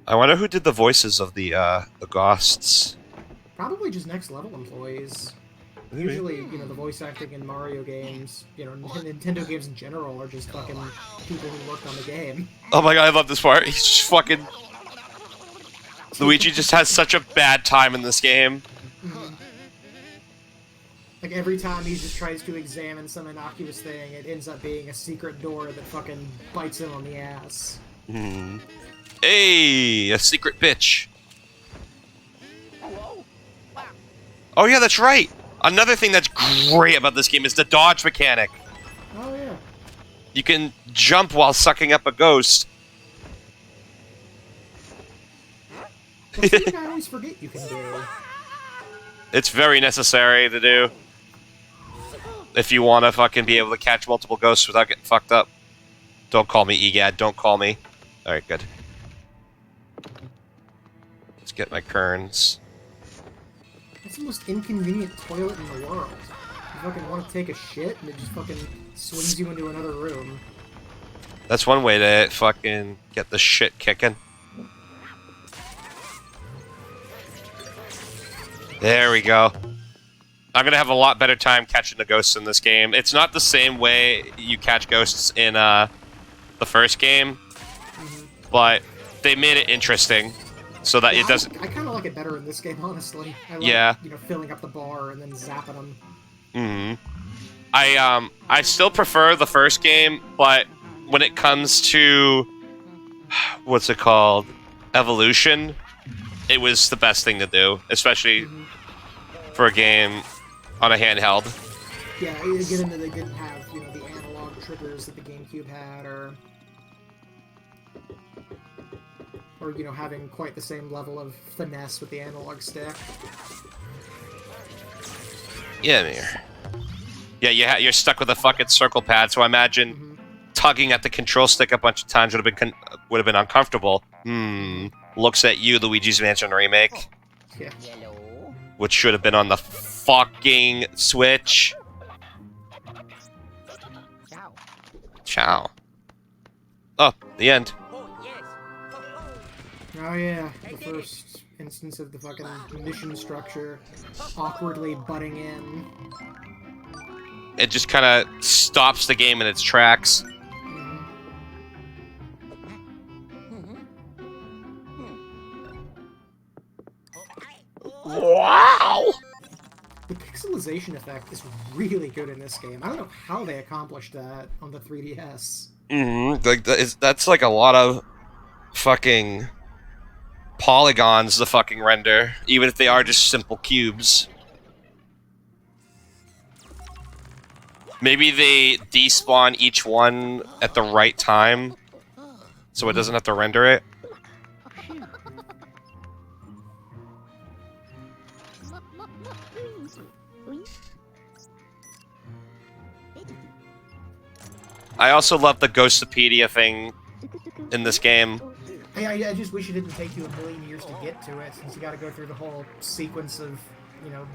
I wonder who did the voices of the ghosts.
Probably just next level employees. Usually, you know, the voice acting in Mario games, you know, Nintendo games in general are just fucking people who worked on the game.
Oh my god, I love this part. He's just fucking... Luigi just has such a bad time in this game.
Like, every time he just tries to examine some innocuous thing, it ends up being a secret door that fucking bites him on the ass.
Hey, a secret bitch. Oh yeah, that's right. Another thing that's great about this game is the dodge mechanic.
Oh yeah.
You can jump while sucking up a ghost.
That's something I always forget you can do.
It's very necessary to do. If you want to fucking be able to catch multiple ghosts without getting fucked up. Don't call me EGAD, don't call me. Alright, good. Let's get my kerns.
It's the most inconvenient toilet in the world. You fucking want to take a shit, and it just fucking swings you into another room.
That's one way to fucking get the shit kicking. There we go. I'm gonna have a lot better time catching the ghosts in this game. It's not the same way you catch ghosts in the first game, but they made it interesting so that it doesn't.
I kind of like it better in this game, honestly. I like,
Yeah.
you know, filling up the bar and then zapping them.
I still prefer the first game, but when it comes to what's it called, evolution, it was the best thing to do, especially for a game on a handheld.
Yeah, again, they didn't have, you know, the analog triggers that the GameCube had, or you know, having quite the same level of finesse with the analog stick.
Yeah, Mir. Yeah, you're stuck with a fucking circle pad, so I imagine tugging at the control stick a bunch of times would have been uncomfortable. Looks at you, Luigi's Mansion Remake.
Yeah.
Yellow.
Which should have been on the fucking Switch.
Ciao.
Ciao. Oh, the end.
Oh, yes.
Oh yeah, the first instance of the fucking mission structure awkwardly butting in.
It just kind of stops the game in its tracks. Wow!
The pixelization effect is really good in this game. I don't know how they accomplished that on the 3DS.
Like that's like a lot of fucking polygons to fucking render, even if they are just simple cubes. Maybe they despawn each one at the right time, so it doesn't have to render it. I also love the Ghostopedia thing in this game.
I just wish it didn't take you a million years to get to it, since you gotta go through the whole sequence of, you know,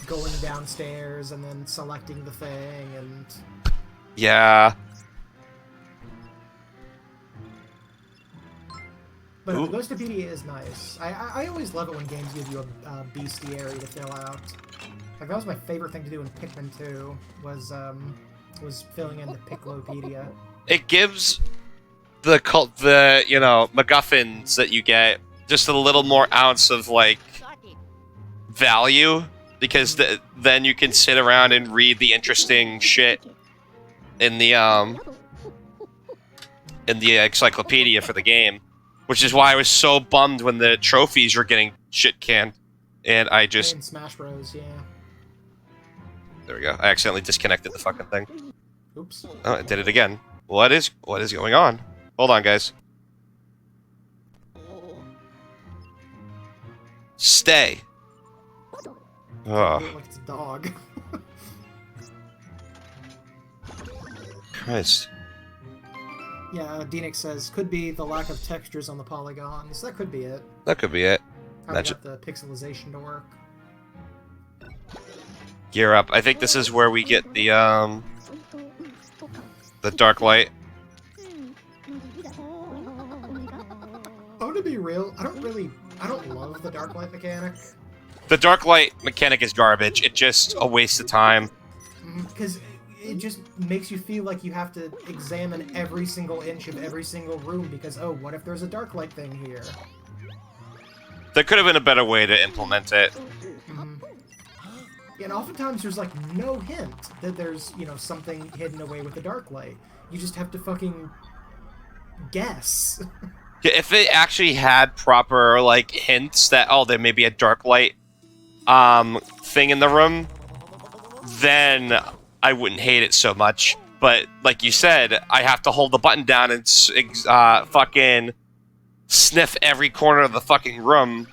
going downstairs and then selecting the thing and...
Yeah.
But
Ooh.
the Ghostopedia is nice. I always love it when games give you a bestiary to fill out. Like, that was my favorite thing to do in Pikmin 2, was filling in the Piccolopedia.
It gives the you know, MacGuffins that you get just a little more ounce of, like, value, because then you can sit around and read the interesting shit in the encyclopedia for the game, which is why I was so bummed when the trophies were getting shit canned, and I just...
In Smash Bros, yeah.
There we go. I accidentally disconnected the fucking thing.
Oops.
Oh, it did it again. What is going on? Hold on, guys. Stay. Oh,
Like it's a dog.
Christ.
Yeah, Deenix says, could be the lack of textures on the polygons. That could be it.
That could be it.
How they got the pixelization to work.
Gear up. I think this is where we get the dark light.
Oh, to be real, I don't love the dark light mechanic.
The dark light mechanic is garbage. It's just a waste of time.
Because it just makes you feel like you have to examine every single inch of every single room because, oh, what if there's a dark light thing here?
There could have been a better way to implement it.
And oftentimes there's, like, no hint that there's, you know, something hidden away with the dark light. You just have to fucking guess.
If it actually had proper, like, hints that, oh, there may be a dark light thing in the room, then I wouldn't hate it so much. But, like you said, I have to hold the button down and fucking sniff every corner of the fucking room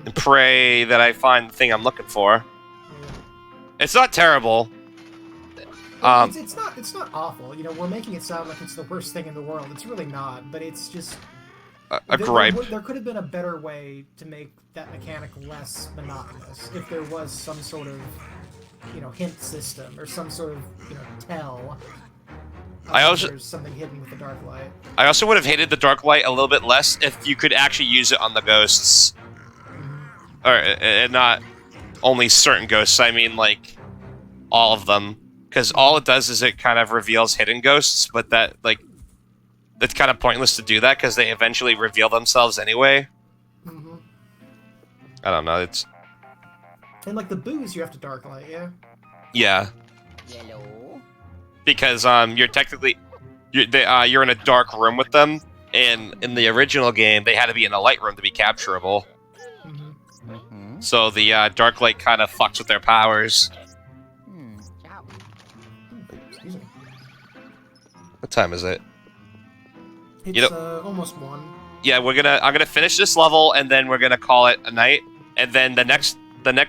and pray that I find the thing I'm looking for. It's not terrible.
It's not awful. You know, we're making it sound like it's the worst thing in the world. It's really not, but it's just
a gripe.
There could have been a better way to make that mechanic less monotonous. If there was some sort of, you know, hint system or some sort of, you know, tell. There's something hidden with the dark light.
I also would have hated the dark light a little bit less if you could actually use it on the ghosts, or and not only certain ghosts. I mean, like all of them, because all it does is it kind of reveals hidden ghosts, but that like it's kind of pointless to do that because they eventually reveal themselves anyway. I don't know. It's
and like the booze, you have to dark light, yeah.
Yeah.
Yellow.
Because you're technically you're in a dark room with them, and in the original game they had to be in a light room to be capturable. So the dark light kind of fucks with their powers.
Excuse me.
What time is it?
It's almost 1.
Yeah, I'm gonna finish this level and then we're gonna call it a night. And then the next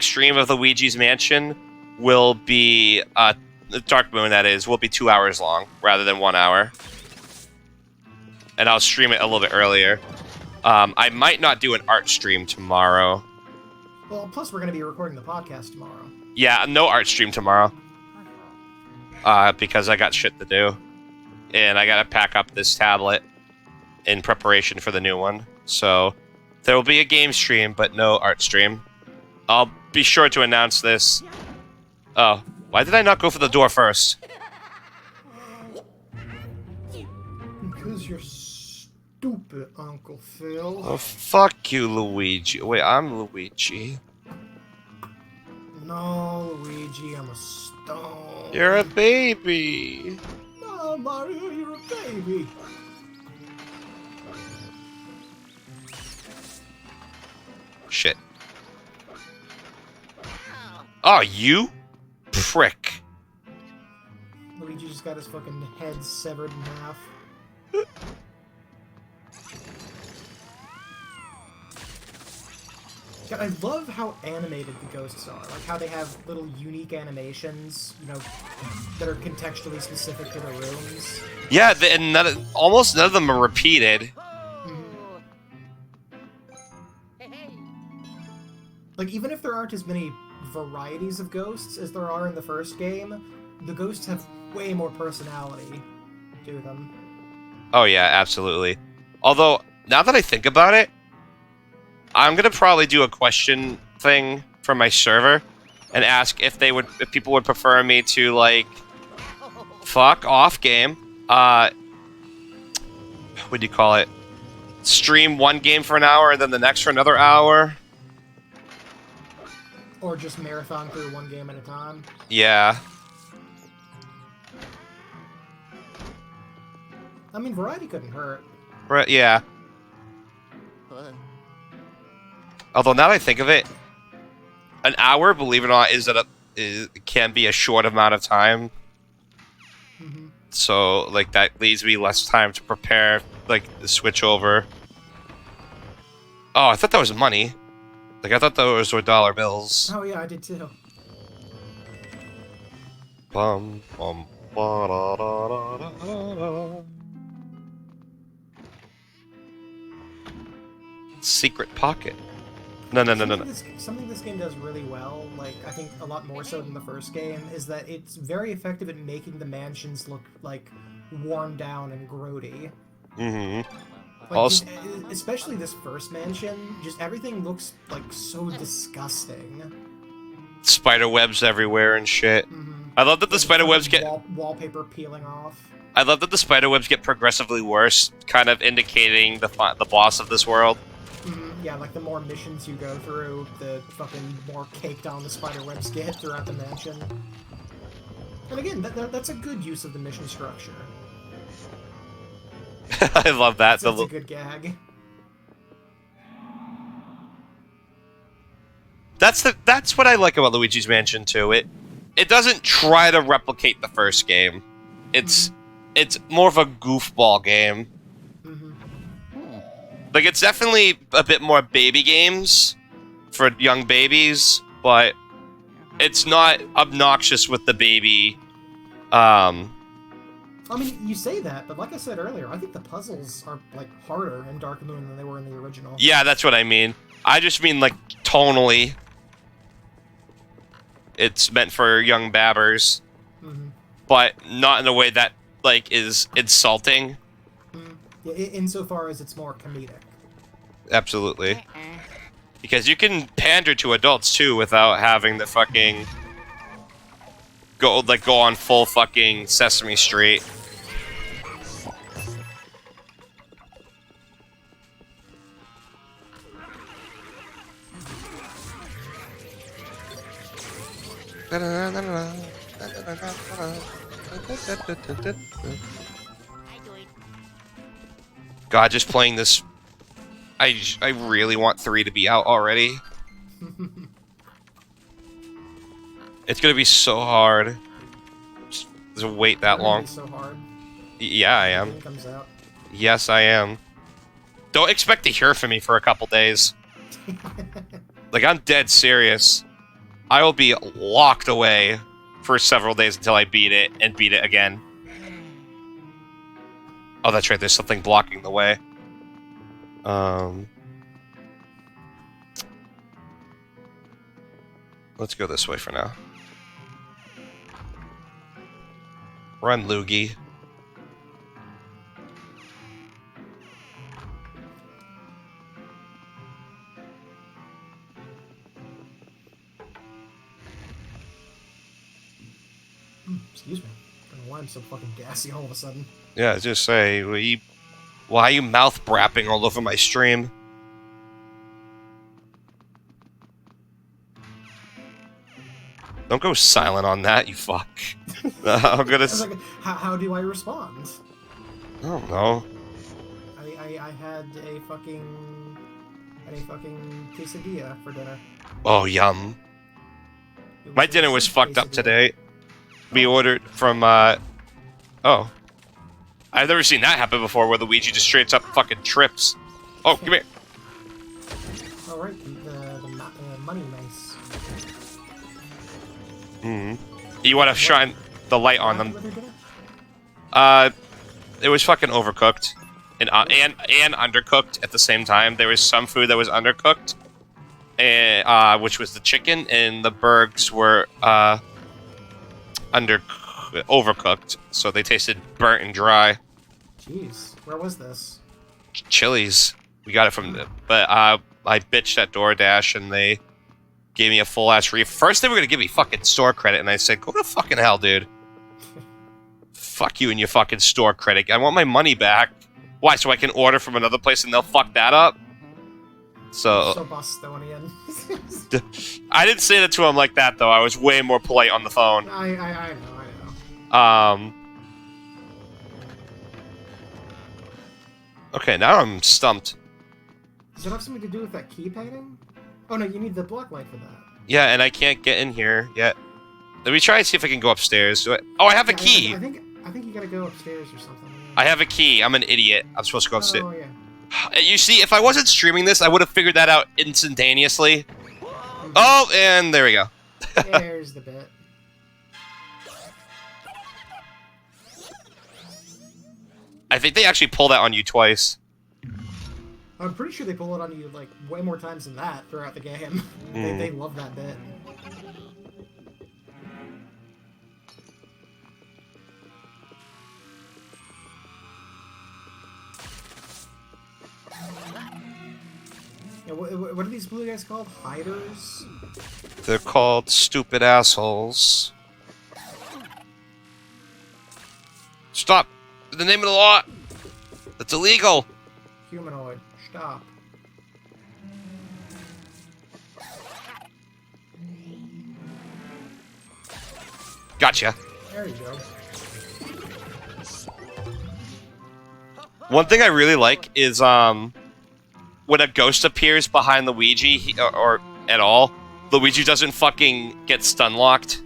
stream of the Luigi's Mansion will be the Dark Moon, that is, will be 2 hours long rather than 1 hour. And I'll stream it a little bit earlier. I might not do an art stream tomorrow.
Well, plus we're going to be recording the podcast tomorrow.
Yeah, no art stream tomorrow. Because I got shit to do. And I gotta pack up this tablet in preparation for the new one. So, there will be a game stream, but no art stream. I'll be sure to announce this. Oh, why did I not go for the door first?
Because you're stupid, Uncle Phil.
Oh, fuck you, Luigi. Wait, I'm Luigi.
No, Luigi, I'm a stone.
You're a baby.
No, Mario, you're a baby.
Shit. Oh, you? Prick.
Luigi just got his fucking head severed in half. God, I love how animated the ghosts are. Like how they have little unique animations, you know, that are contextually specific to the rooms.
Yeah, and almost none of them are repeated.
Like, even if there aren't as many varieties of ghosts as there are in the first game, the ghosts have way more personality to them.
Oh yeah, absolutely. Although, now that I think about it, I'm gonna probably do a question thing for my server and ask if people would prefer me to, like, fuck off game. What do you call it? Stream one game for an hour and then the next for another hour.
Or just marathon through one game at a time.
Yeah.
I mean, variety couldn't hurt.
Right, yeah. Although now that I think of it, an hour, believe it or not, can be a short amount of time. So, like, that leaves me less time to prepare, like, the switch over. Oh, I thought that was money. Like, I thought those were dollar bills.
Oh yeah, I did too.
Bum, bum, ba-da-da-da-da-da. Secret pocket. No.
Something this game does really well, like, I think a lot more so than the first game, is that it's very effective at making the mansions look, like, worn down and grody. Like, especially this first mansion, just everything looks, like, so disgusting.
Spider webs everywhere and shit. I love that the spider webs get...
Wallpaper peeling off.
I love that the spider webs get progressively worse, kind of indicating the boss of this world.
Yeah, like, the more missions you go through, the fucking more caked on the spider webs get throughout the mansion. And again, that's a good use of the mission structure.
I love that.
That's a good gag.
That's what I like about Luigi's Mansion 2. It doesn't try to replicate the first game. It's more of a goofball game. Like, it's definitely a bit more baby games for young babies, but it's not obnoxious with the baby
I mean, you say that, but like I said earlier, I think the puzzles are like harder in Dark Moon than they were in the original.
Yeah, that's what I mean. I just mean like tonally. It's meant for young babbers, but not in a way that like is insulting.
Yeah, insofar as it's more comedic.
Absolutely. Because you can pander to adults too without having the fucking go on full fucking Sesame Street. God, just playing this. I really want 3 to be out already. It's gonna be so hard. Just wait that long.
So hard.
Yeah, I am.
It comes out.
Yes, I am. Don't expect to hear from me for a couple days. Like, I'm dead serious. I will be locked away for several days until I beat it, and beat it again. Oh, that's right, there's something blocking the way. Let's go this way for now. Run, Luigi.
Excuse me. I don't know why I'm so fucking gassy all of a sudden.
Yeah, just say, why are you mouth brapping all over my stream? Don't go silent on that, you fuck. I'm gonna.
Like, how do I respond?
I don't know.
I had a fucking quesadilla for dinner.
Oh, yum. My dinner was fucked up today. We ordered from, oh. I've never seen that happen before, where Luigi just straight up fucking trips. Oh, come here.
Alright, the money nice.
You want to shine the light on them. It was fucking overcooked. And undercooked at the same time. There was some food that was undercooked. Which was the chicken, and the burgers were, overcooked, so they tasted burnt and dry.
Jeez, where was this?
Chili's. We got it from but I bitched at DoorDash and they gave me a full ass refund. First they were gonna give me fucking store credit, and I said, go to fucking hell, dude. Fuck you and your fucking store credit. I want my money back. Why, so I can order from another place and they'll fuck that up? So
Bostonian.
I didn't say that to him like that though. I was way more polite on the phone.
I know.
Okay, now I'm stumped.
Does it have something to do with that key painting? Oh no, you need the block light for that.
Yeah, and I can't get in here yet. Let me try and see if I can go upstairs. Oh, I have a key!
I think you gotta go upstairs or something. Yeah.
I have a key. I'm an idiot. I'm supposed to go upstairs.
Oh, yeah.
You see, if I wasn't streaming this, I would have figured that out instantaneously. Oh, and there we go.
There's the bit.
I think they actually pull that on you twice.
I'm pretty sure they pull it on you, like, way more times than that throughout the game. They love that bit. Yeah, what are these blue guys called? Hiders?
They're called stupid assholes. Stop! In the name of the law! That's illegal!
Humanoid. Stop.
Gotcha.
There you go.
One thing I really like is, when a ghost appears behind Luigi, or at all, Luigi doesn't fucking get stun locked.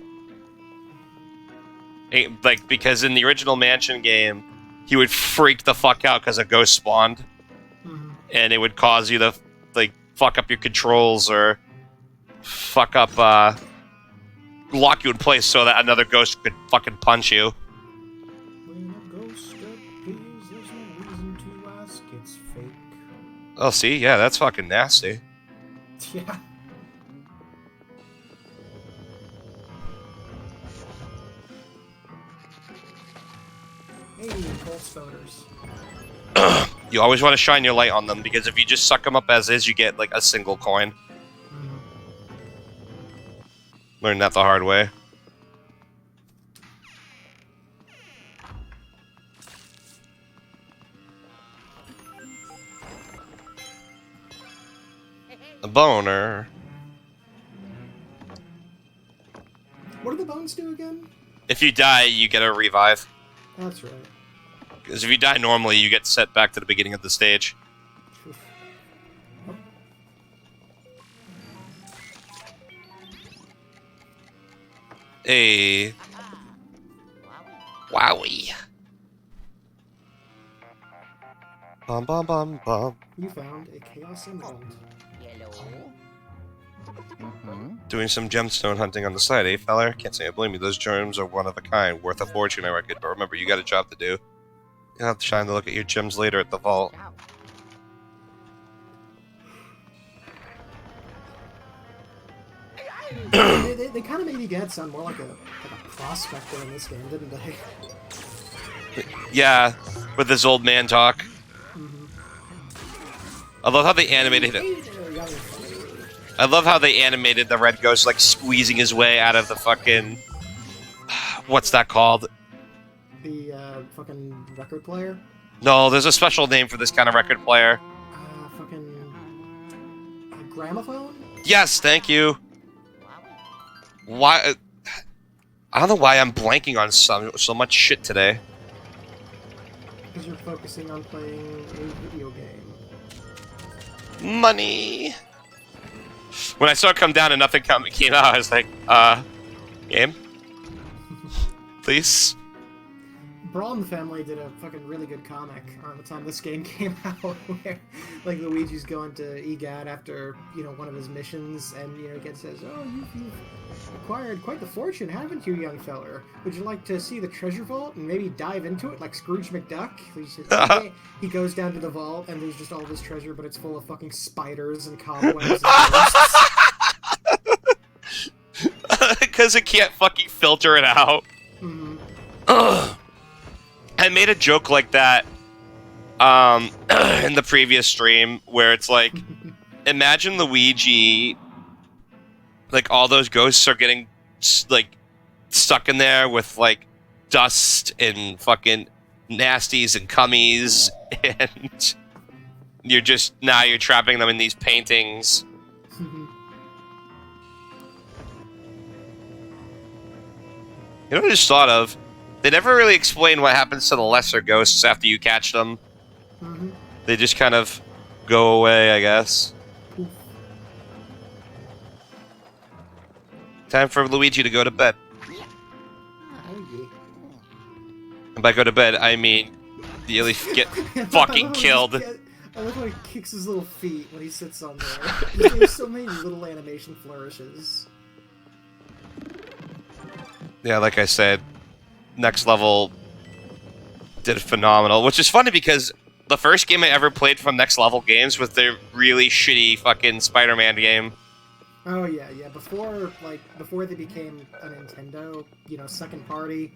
Like, because in the original Mansion game, he would freak the fuck out because a ghost spawned. And it would cause you to, like, fuck up your controls or fuck up, lock you in place so that another ghost could fucking punch you.
When a ghost appears, there's no reason to ask, it's fake.
Oh, see? Yeah, that's fucking nasty.
Yeah. Hey, pulse voters.
You always want to shine your light on them, because if you just suck them up as is, you get, like, a single coin. Learned that the hard way. A boner.
What do the bones do again?
If you die, you get a revive.
That's right.
Because if you die normally, you get set back to the beginning of the stage. Hey. Wowie. Bum bum bum bum.
You found a Chaos Emerald.
Hello.
Doing some gemstone hunting on the side, eh, feller? Can't say I blame you. Those gems are one of a kind, worth a fortune, I reckon. But remember, you got a job to do. You'll have to shine to look at your gems later at the vault.
They kind of made you guys sound more like a prospector in this game, didn't they?
Yeah, with this old man talk. I love how they animated it. I love how they animated the red ghost, like, squeezing his way out of the fucking... What's that called?
The fucking record player?
No, there's a special name for this kind of record player.
Fucking... a gramophone?
Yes, thank you. Why... I don't know why I'm blanking on so much shit today.
Because you're focusing on playing a video game.
Money! When I saw it come down and nothing came out, I was like, game? Please?
Brawl and the Family did a fucking really good comic around the time this game came out, where, like, Luigi's going to EGAT after, you know, one of his missions, and, you know, he says, "Oh, you've acquired quite the fortune, haven't you, young feller? Would you like to see the treasure vault and maybe dive into it like Scrooge McDuck?" He says, "Okay." He goes down to the vault, and there's just all this treasure, but it's full of fucking spiders and cobwebs and ghosts.
Because it can't fucking filter it out.
Mm-hmm.
Ugh. I made a joke like that in the previous stream, where it's like, imagine Luigi, like, all those ghosts are getting, like, stuck in there with, like, dust and fucking nasties and cummies, and you're trapping them in these paintings. You know what I just thought of? They never really explain what happens to the lesser ghosts after you catch them.
Mm-hmm.
They just kind of go away, I guess. Time for Luigi to go to bed.
Oh, yeah.
And by go to bed, I mean really get fucking killed.
I love how he kicks his little feet when he sits on there. There's so many little animation flourishes.
Yeah, like I said, Next Level did phenomenal, which is funny because the first game I ever played from Next Level Games was their really shitty fucking Spider-Man game.
Oh yeah, yeah. Before they became a Nintendo, you know, second party,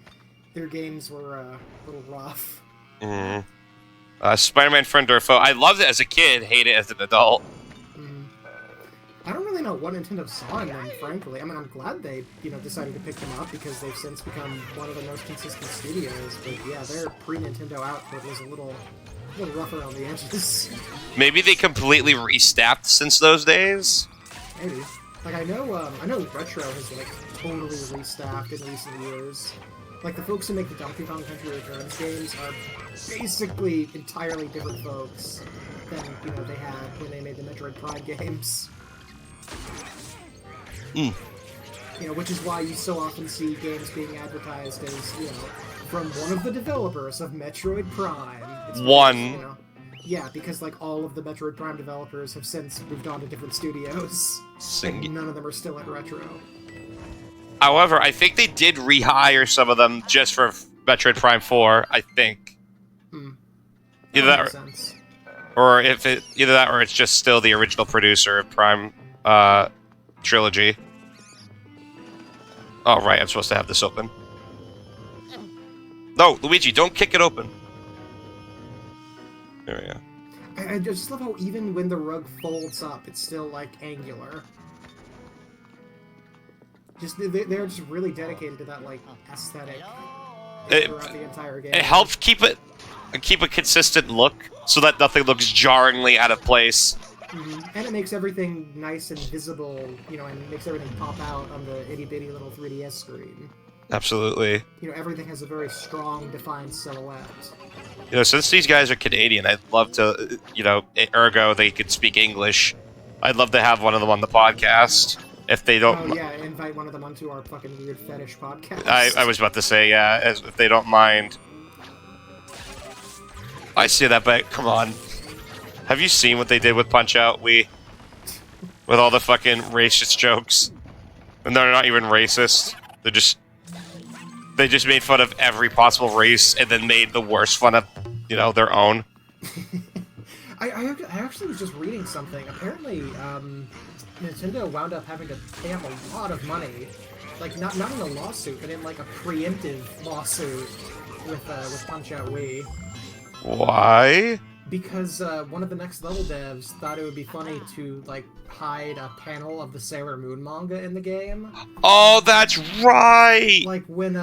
their games were a little rough.
Spider-Man Friend or Foe. I loved it as a kid, hate it as an adult.
I don't really know what Nintendo saw in them, frankly. I mean, I'm glad they, you know, decided to pick them up because they've since become one of the most consistent studios. But yeah, their pre-Nintendo output was a little rough around the edges.
Maybe they completely restaffed since those days?
Maybe. Like, I know Retro has, like, totally restaffed in recent years. Like, the folks who make the Donkey Kong Country Returns games are basically entirely different folks than, you know, they had when they made the Metroid Prime games. You know, which is why you so often see games being advertised as, you know, from one of the developers of Metroid Prime. It's because, you know, yeah, because, like, all of the Metroid Prime developers have since moved on to different studios. And none of them are still at Retro.
However, I think they did rehire some of them just for Metroid Prime 4, I think. Either that
makes sense.
or either that or it's just still the original producer of Prime Trilogy. Oh, right, I'm supposed to have this open. No, Luigi, don't kick it open. There we go.
I just love how even when the rug folds up, it's still, like, angular. Just they're just really dedicated to that, like, aesthetic throughout the entire game.
It helps keep a consistent look so that nothing looks jarringly out of place.
And it makes everything nice and visible, you know, and makes everything pop out on the itty-bitty little 3DS screen.
Absolutely.
You know, everything has a very strong, defined silhouette.
You know, since these guys are Canadian, I'd love to, you know, ergo they could speak English. I'd love to have one of them on the podcast. If they don't...
Oh, yeah, invite one of them onto our fucking weird fetish podcast.
I was about to say, yeah, if they don't mind. I see that, but come on. Have you seen what they did with Punch-Out, Wii? With all the fucking racist jokes? And they're not even racist. They're just... They just made fun of every possible race and then made the worst fun of, you know, their own.
I actually was just reading something. Apparently, Nintendo wound up having to pay up a lot of money. Like, not in a lawsuit, but in, like, a preemptive lawsuit with Punch-Out Wii.
Why?
Because one of the next level devs thought it would be funny to, like, hide a panel of the Sailor Moon manga in the game.
Oh, that's right!
Like, when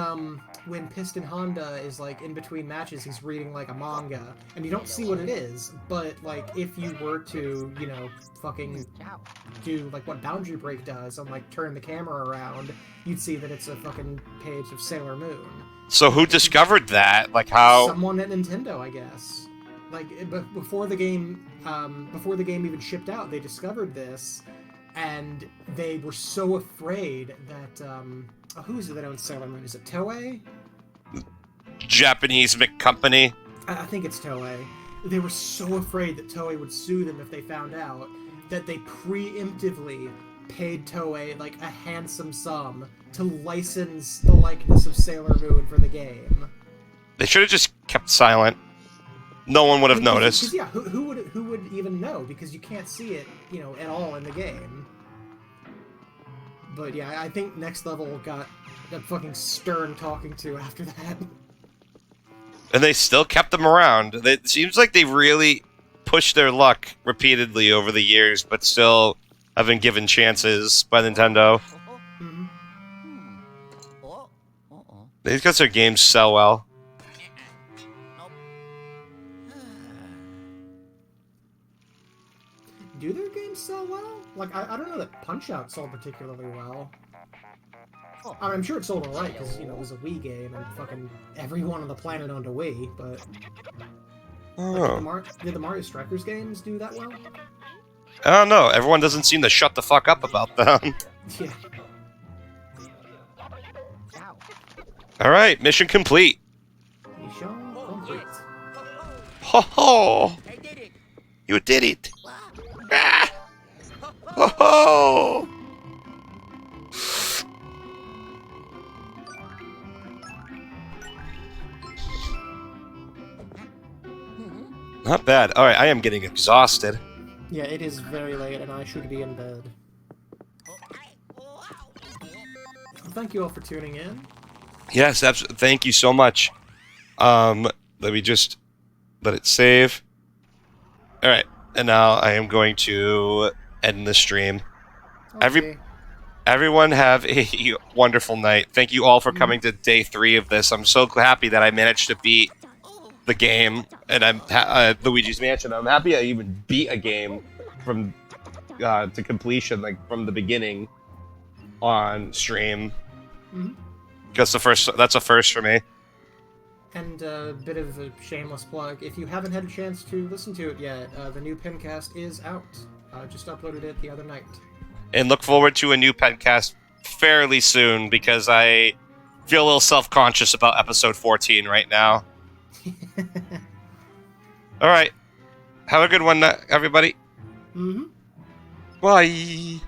Piston Honda is, like, in between matches, he's reading, like, a manga, and you don't see what it is, but, like, if you were to, you know, fucking do, like, what Boundary Break does, and, like, turn the camera around, you'd see that it's a fucking page of Sailor Moon.
So who discovered that? Like, how...
Someone at Nintendo, I guess. Like, before the game even shipped out, they discovered this, and they were so afraid that, who is it that owns Sailor Moon? Is it Toei?
Japanese company?
I think it's Toei. They were so afraid that Toei would sue them if they found out, that they preemptively paid Toei, like, a handsome sum to license the likeness of Sailor Moon for the game.
They should have just kept silent. No one would have noticed.
Because, yeah, who would even know? Because you can't see it, you know, at all in the game. But yeah, I think Next Level got a fucking stern talking to after that.
And they still kept them around. It seems like they really pushed their luck repeatedly over the years, but still have been given chances by Nintendo. These guys, their games sell well.
Do their games sell well? Like, I don't know that Punch-Out sold particularly well. I mean, I'm sure it sold alright, because, you know, it was a Wii game, and fucking everyone on the planet owned a Wii, but... Like, did the Mario Strikers games do that well?
I don't know. Everyone doesn't seem to shut the fuck up about them.
Yeah.
Alright, mission complete.
Mission complete.
Ho ho!
I did it.
You did it! Ah! Ho ho! Not bad. Alright, I am getting exhausted.
Yeah, it is very late, and I should be in bed. Thank you all for tuning in.
Yes, absolutely. Thank you so much. Let me just let it save. Alright, and now I am going to end the stream.
Okay.
Everyone have a wonderful night. Thank you all for coming to day 3 of this. I'm so happy that I managed to beat the game, and I'm Luigi's Mansion. I'm happy I even beat a game from to completion, like from the beginning on stream. That's a first for me.
And a bit of a shameless plug. If you haven't had a chance to listen to it yet, the new Pencast is out. Just uploaded it the other night.
And look forward to a new Pencast fairly soon, because I feel a little self-conscious about episode 14 right now. Alright. Have a good one, everybody. Bye.